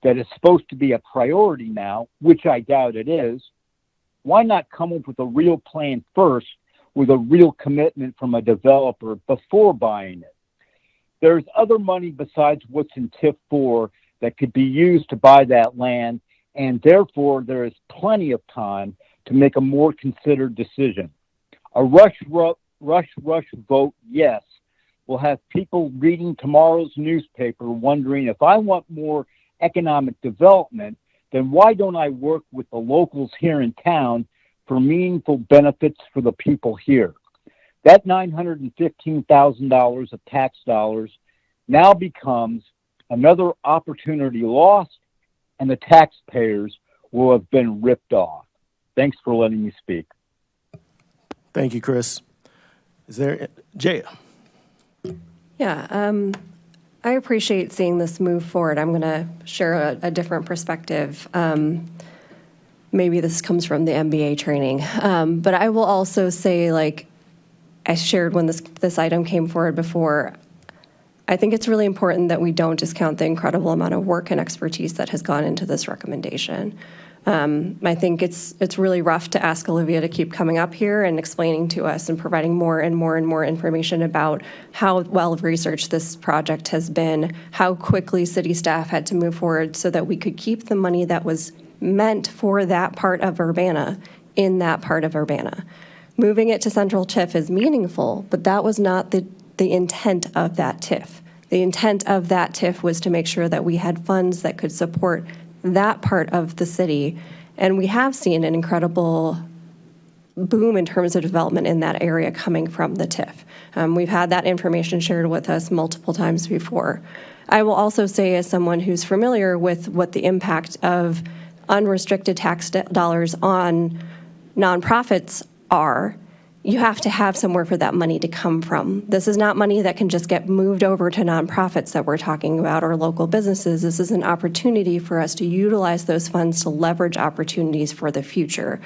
that is supposed to be a priority now, which I doubt it is, why not come up with a real plan first with a real commitment from a developer before buying it? There's other money besides what's in TIF 4 that could be used to buy that land, and therefore there is plenty of time to make a more considered decision. A rush vote yes will have people reading tomorrow's newspaper wondering, if I want more economic development, then why don't I work with the locals here in town for meaningful benefits for the people here? That $915,000 of tax dollars now becomes another opportunity lost, and the taxpayers will have been ripped off. Thanks for letting me speak. Thank you, Chris. Is there, Jaya? Yeah, I appreciate seeing this move forward. I'm going to share a different perspective. Maybe this comes from the MBA training. But I will also say, like I shared when this item came forward before, I think it's really important that we don't discount the incredible amount of work and expertise that has gone into this recommendation. I think it's really rough to ask Olivia to keep coming up here and explaining to us and providing more and more and more information about how well researched this project has been, how quickly city staff had to move forward so that we could keep the money that was meant for that part of Urbana in that part of Urbana. Moving it to Central TIF is meaningful, but that was not the the intent of that TIF. The intent of that TIF was to make sure that we had funds that could support that part of the city. And we have seen an incredible boom in terms of development in that area coming from the TIF. We've had that information shared with us multiple times before. I will also say, as someone who's familiar with what the impact of unrestricted tax dollars on nonprofits are, you have to have somewhere for that money to come from. This is not money that can just get moved over to nonprofits that we're talking about or local businesses. This is an opportunity for us to utilize those funds to leverage opportunities for the future.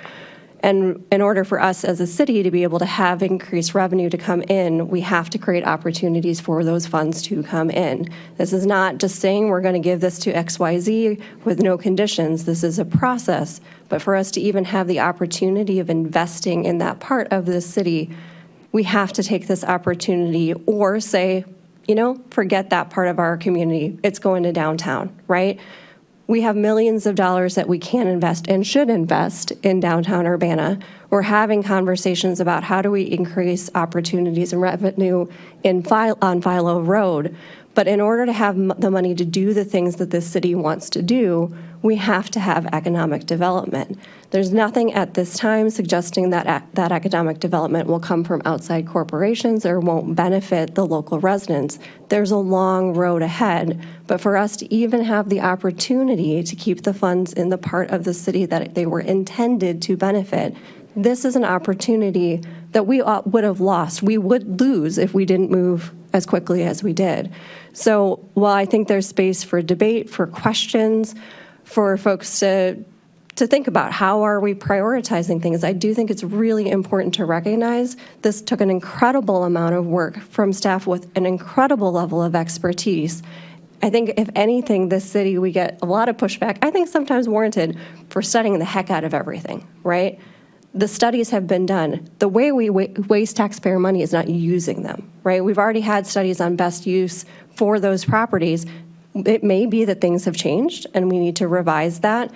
And in order for us as a city to be able to have increased revenue to come in, we have to create opportunities for those funds to come in. This is not just saying we're going to give this to XYZ with no conditions. This is a process. But for us to even have the opportunity of investing in that part of the city, we have to take this opportunity or say, forget that part of our community. It's going to downtown, right? We have millions of dollars that we can invest and should invest in downtown Urbana. We're having conversations about how do we increase opportunities and revenue on Philo Road. But in order to have the money to do the things that this city wants to do, we have to have economic development. There's nothing at this time suggesting that that economic development will come from outside corporations or won't benefit the local residents. There's a long road ahead, but for us to even have the opportunity to keep the funds in the part of the city that they were intended to benefit, this is an opportunity that we would have lost. We would lose if we didn't move as quickly as we did. So while I think there's space for debate, for questions, for folks to think about how are we prioritizing things, I do think it's really important to recognize this took an incredible amount of work from staff with an incredible level of expertise. I think if anything, this city, we get a lot of pushback, I think sometimes warranted, for studying the heck out of everything, right? The studies have been done. The way we waste taxpayer money is not using them, right? We've already had studies on best use for those properties. It may be that things have changed and we need to revise that.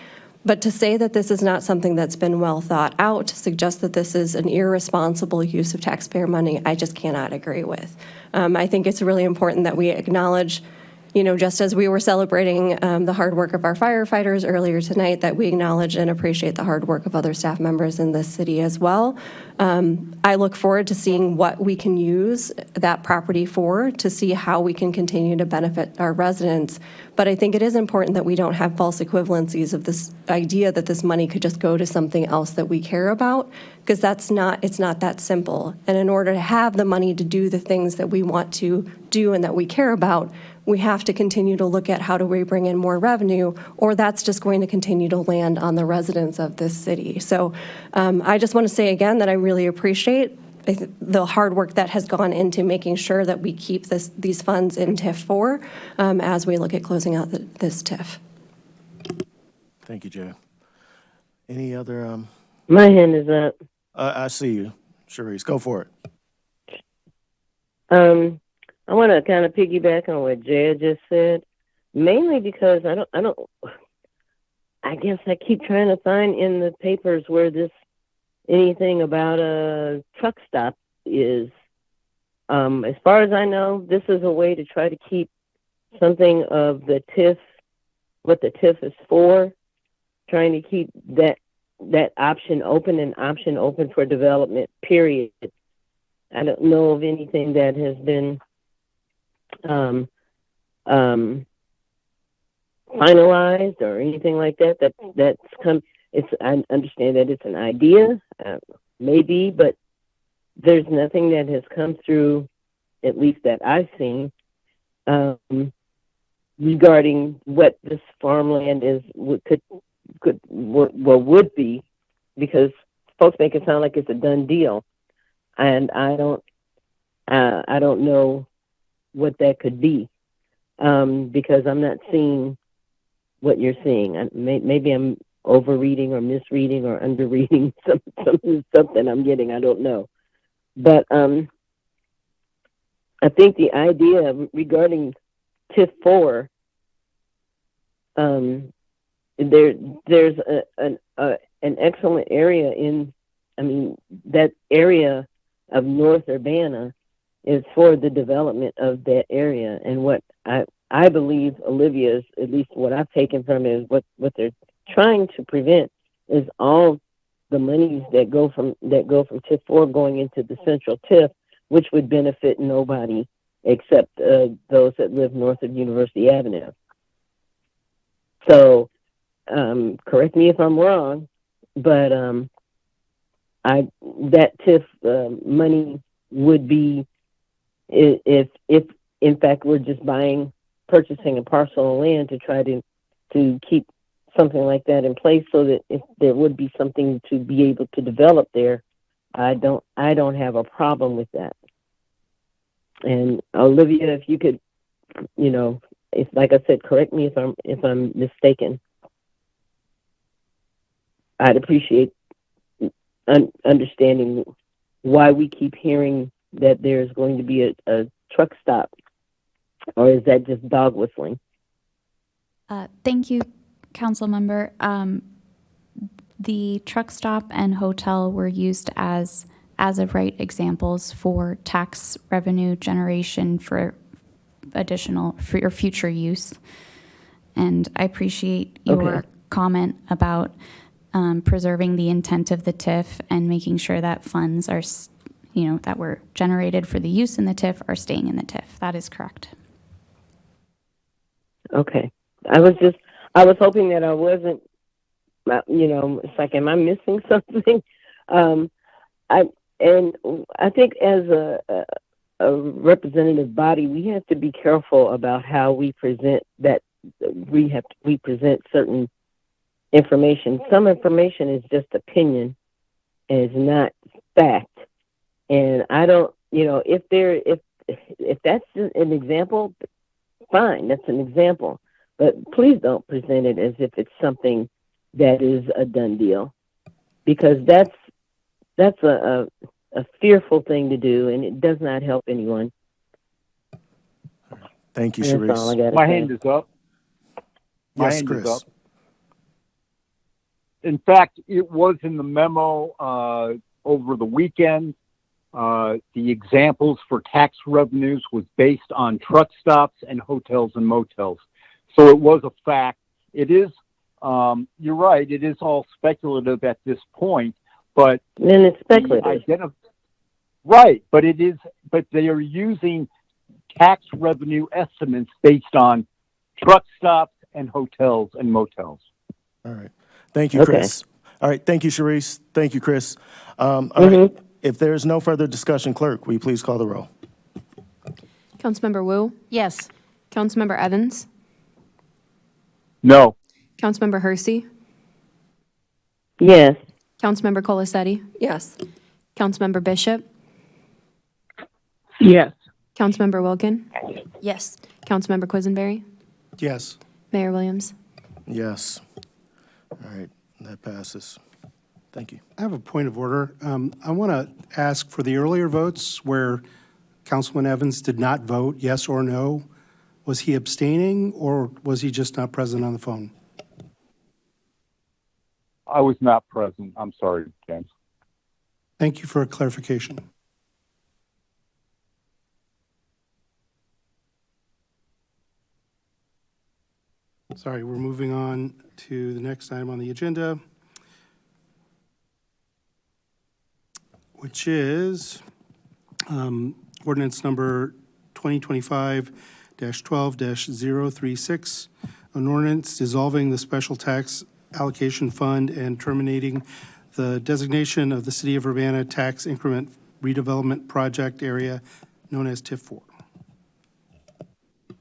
But to say that this is not something that's been well thought out, to suggest that this is an irresponsible use of taxpayer money, I just cannot agree with. I think it's really important that we acknowledge, just as we were celebrating the hard work of our firefighters earlier tonight, that we acknowledge and appreciate the hard work of other staff members in this city as well. I look forward to seeing what we can use that property for, to see how we can continue to benefit our residents. But I think it is important that we don't have false equivalencies of this idea that this money could just go to something else that we care about, because it's not that simple. And in order to have the money to do the things that we want to do and that we care about, we have to continue to look at how do we bring in more revenue, or that's just going to continue to land on the residents of this city. So I just want to say again that I really appreciate the hard work that has gone into making sure that we keep these funds in TIF 4 as we look at closing out this TIF. Thank you, Jay. Any other? My hand is up. I see you, Sharice. Go for it. I want to kind of piggyback on what Jay just said, mainly because I guess I keep trying to find in the papers where anything about a truck stop is. As far as I know, this is a way to try to keep something of the TIF, what the TIF is for, trying to keep that option open and option open for development, period. I don't know of anything that has been finalized or anything like that's come. I understand that it's an idea, maybe, but there's nothing that has come through, at least that I've seen, regarding what this farmland would be, because folks make it sound like it's a done deal, and I don't know what that could be, because I'm not seeing what you're seeing. Maybe I'm overreading or misreading or underreading something I'm getting. I don't know, but I think the idea regarding TIF 4, there's an excellent area that area of North Urbana is for the development of that area. And what I believe Olivia's, at least what I've taken from it, is what they're trying to prevent is all the monies that go from TIF 4 going into the central TIF, which would benefit nobody except those that live north of University Avenue. So, correct me if I'm wrong, but that TIF money would be, if in fact we're just purchasing a parcel of land to try to keep something like that in place, so that if there would be something to be able to develop there, I don't have a problem with that. And Olivia, if you could, if, like I said, correct me if I'm mistaken, I'd appreciate understanding why we keep hearing that there's going to be a truck stop, or is that just dog whistling? Thank you, Council Member. The truck stop and hotel were used as of right examples for tax revenue generation for your future use. And I appreciate your comment about preserving the intent of the TIF and making sure that funds are, that were generated for the use in the TIF are staying in the TIF. That is correct. Okay. I was hoping that I wasn't, it's like, am I missing something? I think as a representative body, we have to be careful about how we present that. We present certain information. Some information is just opinion and is not fact. And I don't, if that's an example, fine, that's an example. But please don't present it as if it's something that is a done deal, because that's a fearful thing to do, and it does not help anyone. Thank you, That's all I Sharice. gotta My say. hand is up. My Yes, hand Chris. is up. In fact, it was in the memo over the weekend. The examples for tax revenues was based on truck stops and hotels and motels. So it was a fact. It is, you're right, it is all speculative at this point, but then it's speculative. Right, but they are using tax revenue estimates based on truck stops and hotels and motels. All right. Thank you, Chris. All right. Thank you, Sharice. Thank you, Chris. All right. If there's no further discussion, clerk, will you please call the roll? Councilmember Wu? Yes. Councilmember Evans? No. Councilmember Hersey? Yes. Councilmember Colasetti? Yes. Councilmember Bishop? Yes. Councilmember Wilkin? Yes. Councilmember Quisenberry? Yes. Mayor Williams? Yes. All right. That passes. Thank you. I have a point of order. I want to ask for the earlier votes where Councilman Evans did not vote, yes or no. Was he abstaining, or was he just not present on the phone? I was not present. I'm sorry, James. Thank you for a clarification. Sorry, we're moving on to the next item on the agenda, which is ordinance number 2025-12-036, an ordinance dissolving the special tax allocation fund and terminating the designation of the City of Urbana tax increment redevelopment project area known as TIF 4.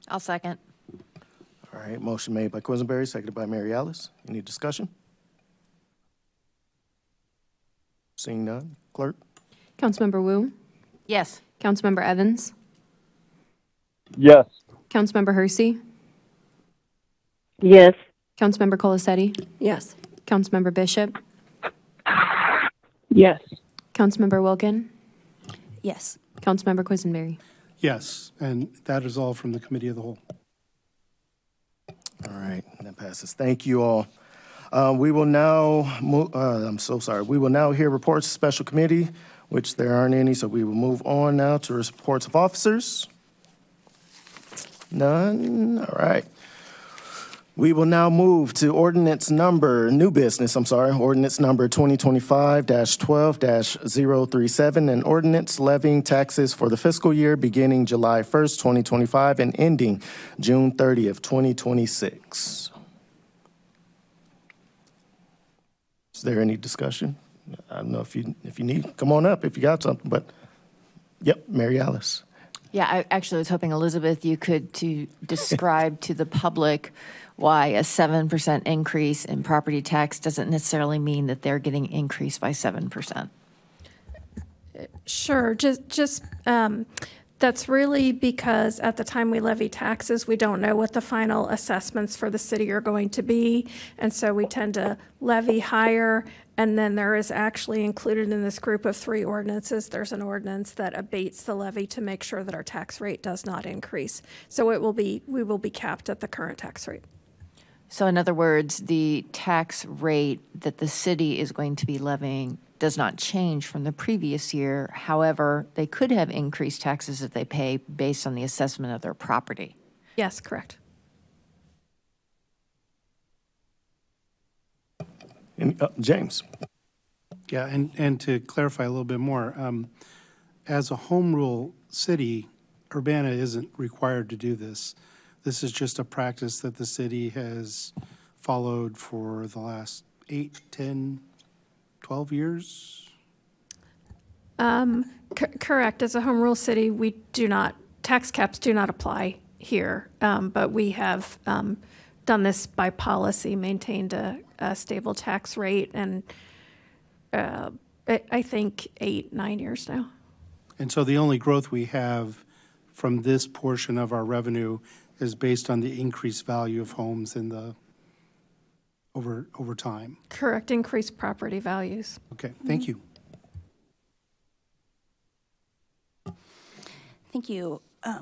I'll second. All right. Motion made by Quisenberry, seconded by Mary Alice. Any discussion? Seeing none, clerk? Councilmember Wu? Yes. Councilmember Evans? Yes. Councilmember Hersey? Yes. Councilmember Colasetti? Yes. Councilmember Bishop? Yes. Councilmember Wilkin? Yes. Councilmember Quisenberry? Yes, and that is all from the Committee of the Whole. All right. That passes. Thank you all. We will now move, I'm so sorry. We will now hear reports of special committee. which there aren't any, so we will move on now to reports of officers. None, all right. We will now move to ordinance number 2025-12-037, an ordinance levying taxes for the fiscal year beginning July 1st, 2025 and ending June 30th, 2026. Is there any discussion? I don't know if you need, come on up if you got something, but, yep, Mary Alice. Yeah, I actually was hoping, Elizabeth, you could describe to the public why a 7% increase in property tax doesn't necessarily mean that they're getting increased by 7%. Sure. That's really because at the time we levy taxes, we don't know what the final assessments for the city are going to be. And so we tend to levy higher. And then there is actually included in this group of 3 ordinances, there's an ordinance that abates the levy to make sure that our tax rate does not increase. So we will be capped at the current tax rate. So in other words, the tax rate that the city is going to be levying does not change from the previous year. However, they could have increased taxes that they pay based on the assessment of their property. Yes, correct. And, James. Yeah, and to clarify a little bit more, as a home rule city, Urbana isn't required to do this. This is just a practice that the city has followed for the last 8, 10, 12 years? Correct. As a home rule city, we do not, tax caps do not apply here, but we have done this by policy, maintained a stable tax rate, and I think 8, 9 years now. And so the only growth we have from this portion of our revenue is based on the increased value of homes in the over time. Correct. Increased property values. Okay. Thank you. Thank you. I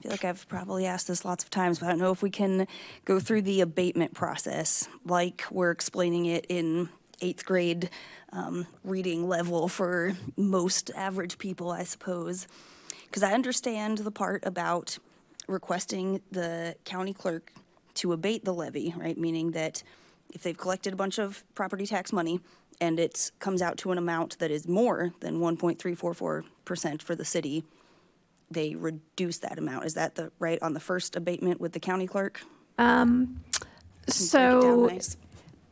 feel like I've probably asked this lots of times, but I don't know if we can go through the abatement process like we're explaining it in 8th grade reading level for most average people, I suppose. Because I understand the part about requesting the county clerk to abate the levy, right? Meaning that if they've collected a bunch of property tax money and it comes out to an amount that is more than 1.344% for the city, they reduce that amount. Is that the right on the first abatement with the county clerk? So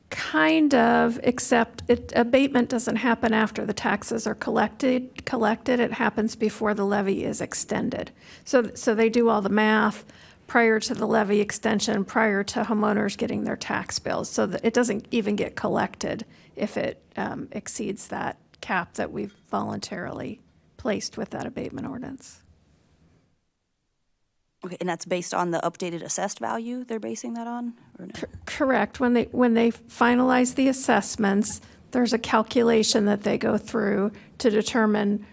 kind of, except abatement doesn't happen after the taxes are collected. It happens before the levy is extended. So they do all the math prior to the levy extension, prior to homeowners getting their tax bills, so that it doesn't even get collected if it exceeds that cap that we've voluntarily placed with that abatement ordinance. Okay, and that's based on the updated assessed value they're basing that on? Or no? Correct. When they finalize the assessments, there's a calculation that they go through to determine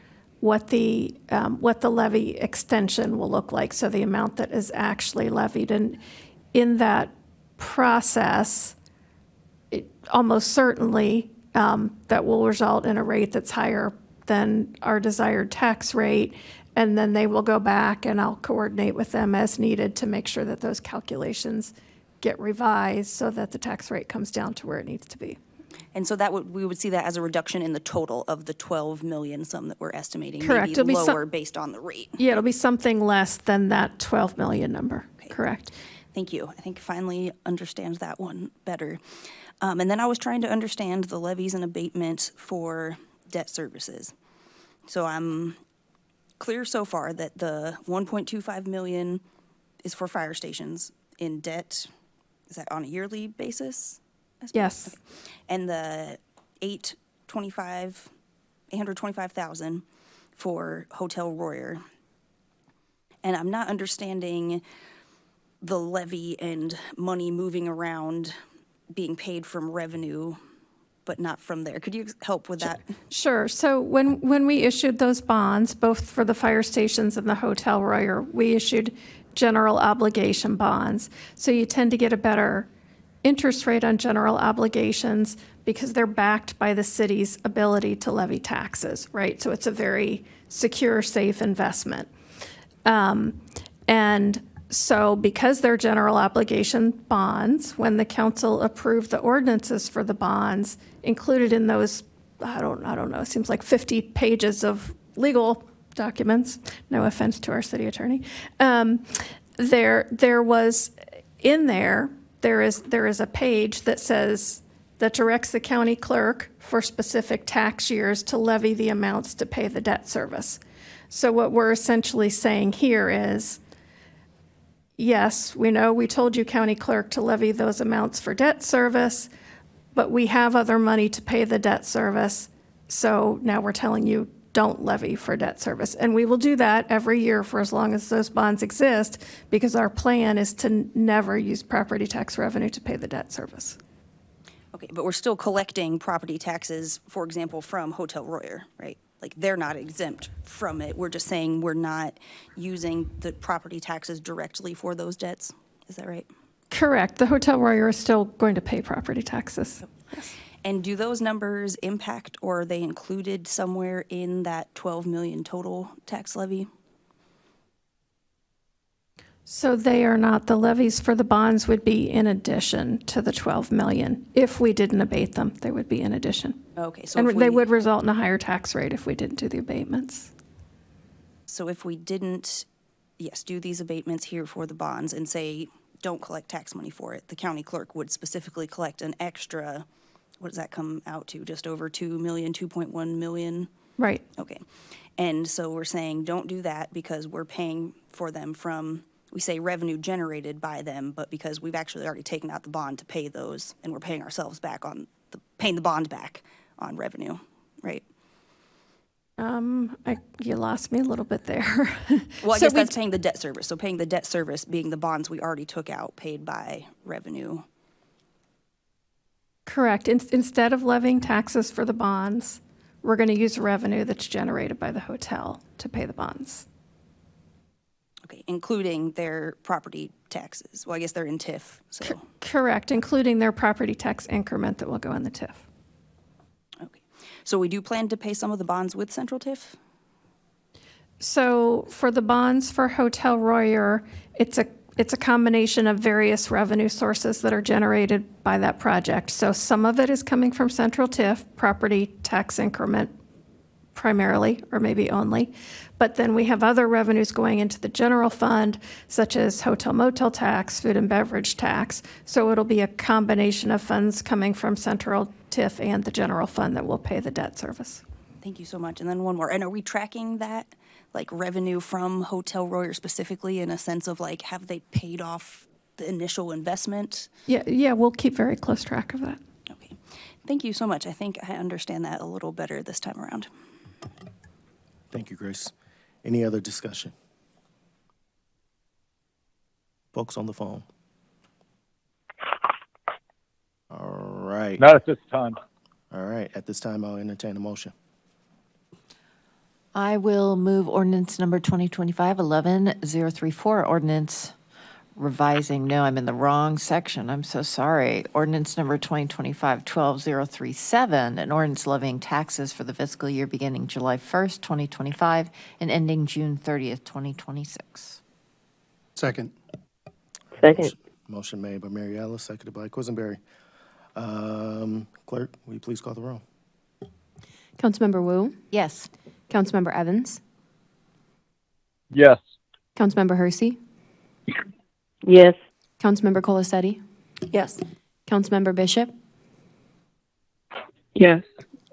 what the levy extension will look like, so the amount that is actually levied. And in that process, it almost certainly that will result in a rate that's higher than our desired tax rate. And then they will go back and I'll coordinate with them as needed to make sure that those calculations get revised so that the tax rate comes down to where it needs to be. And so we would see that as a reduction in the total of the 12 million sum that we're estimating. Correct. Maybe lower based on the rate. Yeah, it'll be something less than that 12 million number. Okay. Correct. Thank you. I think I finally understand that one better. And then I was trying to understand the levies and abatements for debt services. So I'm clear so far that the 1.25 million is for fire stations in debt. Is that on a yearly basis? Yes. Okay. And the 825,000 for Hotel Royer. And I'm not understanding the levy and money moving around being paid from revenue, but not from there. Could you help with that? Sure. So when we issued those bonds, both for the fire stations and the Hotel Royer, we issued general obligation bonds. So you tend to get a better interest rate on general obligations because they're backed by the city's ability to levy taxes, right? So it's a very secure, safe investment. And so because they're general obligation bonds, when the council approved the ordinances for the bonds, included in those, I don't know, it seems like 50 pages of legal documents, no offense to our city attorney, there was in there is a page that says, that directs the county clerk for specific tax years to levy the amounts to pay the debt service. So what we're essentially saying here is, yes, we know we told you, county clerk, to levy those amounts for debt service, but we have other money to pay the debt service. So now we're telling you, don't levy for debt service. And we will do that every year for as long as those bonds exist, because our plan is to never use property tax revenue to pay the debt service. Okay, but we're still collecting property taxes, for example, from Hotel Royer, right? Like, they're not exempt from it. We're just saying we're not using the property taxes directly for those debts. Is that right? Correct. The Hotel Royer is still going to pay property taxes. Yes. And do those numbers impact, or are they included somewhere in that 12 million total tax levy? So they are not. The levies for the bonds would be in addition to the 12 million. If we didn't abate them, they would be in addition. Okay, so and if they would result in a higher tax rate if we didn't do the abatements. So if we didn't, yes, do these abatements here for the bonds and say, don't collect tax money for it, the county clerk would specifically collect an extra, what does that come out to? Just over 2 million, 2.1 million? Right. Okay. And so we're saying don't do that because we're paying for them from, we say revenue generated by them, but because we've actually already taken out the bond to pay those, and we're paying ourselves back on paying the bond back on revenue, right? You lost me a little bit there. Well, I guess that's paying the debt service. So paying the debt service being the bonds we already took out, paid by revenue. Correct. Instead of levying taxes for the bonds, we're going to use revenue that's generated by the hotel to pay the bonds. Okay, including their property taxes. Well, I guess they're in TIF, so. Correct, including their property tax increment that will go in the TIF. Okay, so we do plan to pay some of the bonds with Central TIF? So for the bonds for Hotel Royer, it's a combination of various revenue sources that are generated by that project. So some of it is coming from Central TIF, property tax increment primarily, or maybe only. But then we have other revenues going into the general fund, such as hotel motel tax, food and beverage tax. So it'll be a combination of funds coming from Central TIF and the general fund that will pay the debt service. Thank you so much. And then one more. And are we tracking that, like revenue from Hotel Royer specifically, in a sense of like, have they paid off the initial investment? Yeah, we'll keep very close track of that. Okay. Thank you so much. I think I understand that a little better this time around. Thank you, Grace. Any other discussion? Folks on the phone. All right. Not at this time. All right. At this time, I'll entertain a motion. I will move ordinance number 2025-11034, ordinance revising. No, I'm in the wrong section. I'm so sorry. Ordinance number 2025-12037, an ordinance levying taxes for the fiscal year beginning July 1st, 2025 and ending June 30th, 2026. Second. Motion made by Mary Alice, seconded by Quisenberry. Clerk, will you please call the roll? Councilmember Wu? Yes. Councilmember Evans? Yes. Councilmember Hersey? Yes. Councilmember Colasetti? Yes. Councilmember Bishop? Yes.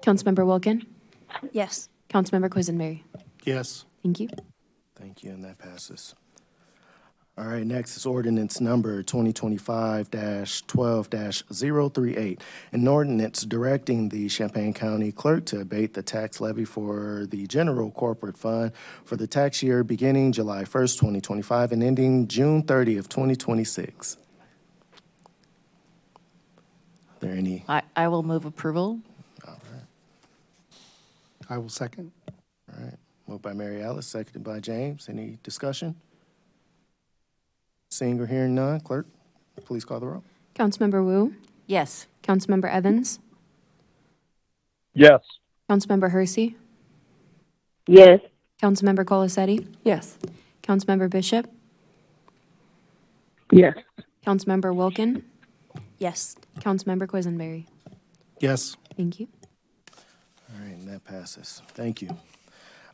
Councilmember Wilkin? Yes. Councilmember Quisenberry? Yes. Thank you. Thank you, and that passes. All right, next is ordinance number 2025-12-038, an ordinance directing the Champaign County Clerk to abate the tax levy for the general corporate fund for the tax year beginning July 1st, 2025 and ending June 30th, 2026. Are there any? I will move approval. All right. I will second. All right. Moved by Mary Alice, seconded by James. Any discussion? Seeing or hearing none, clerk, please call the roll. Councilmember Wu, Yes. Councilmember Evans, Yes. Councilmember Hersey, Yes. Councilmember Colasetti, Yes. Councilmember Bishop, Yes. Councilmember Wilkin, Yes. Councilmember Quisenberry. Yes. Thank you. All right, and that passes. Thank you.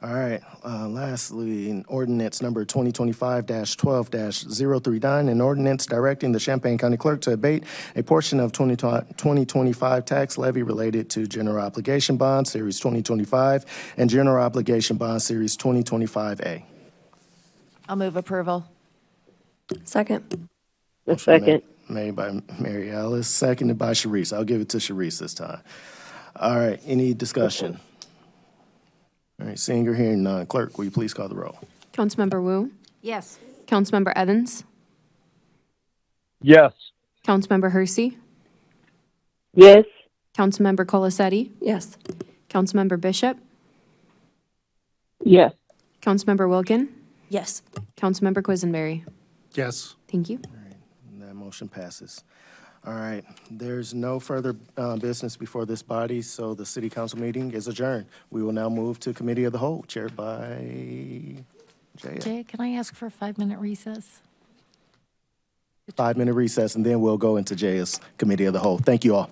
All right, lastly, in ordinance number 2025-12-039, an ordinance directing the Champaign County Clerk to abate a portion of 2025 tax levy related to General Obligation Bond Series 2025 and General Obligation Bond Series 2025A. I'll move approval. Second. A Motion second. Made by Mary Alice, seconded by Sharice. I'll give it to Sharice this time. All right, any discussion? All right, seeing or hearing none, clerk, will you please call the roll? Councilmember Wu, Yes. Councilmember Evans, Yes. Councilmember Hersey, Yes. Councilmember Colasetti, Yes. Councilmember Bishop, Yes. Councilmember Wilkin, Yes. Councilmember Quisenberry. Yes. Thank you. And that motion passes. All right, there's no further business before this body, so the city council meeting is adjourned. We will now move to committee of the whole, chaired by Jaya. Jay, can I ask for a 5-minute recess? 5-minute recess, and then we'll go into Jaya's committee of the whole. Thank you all.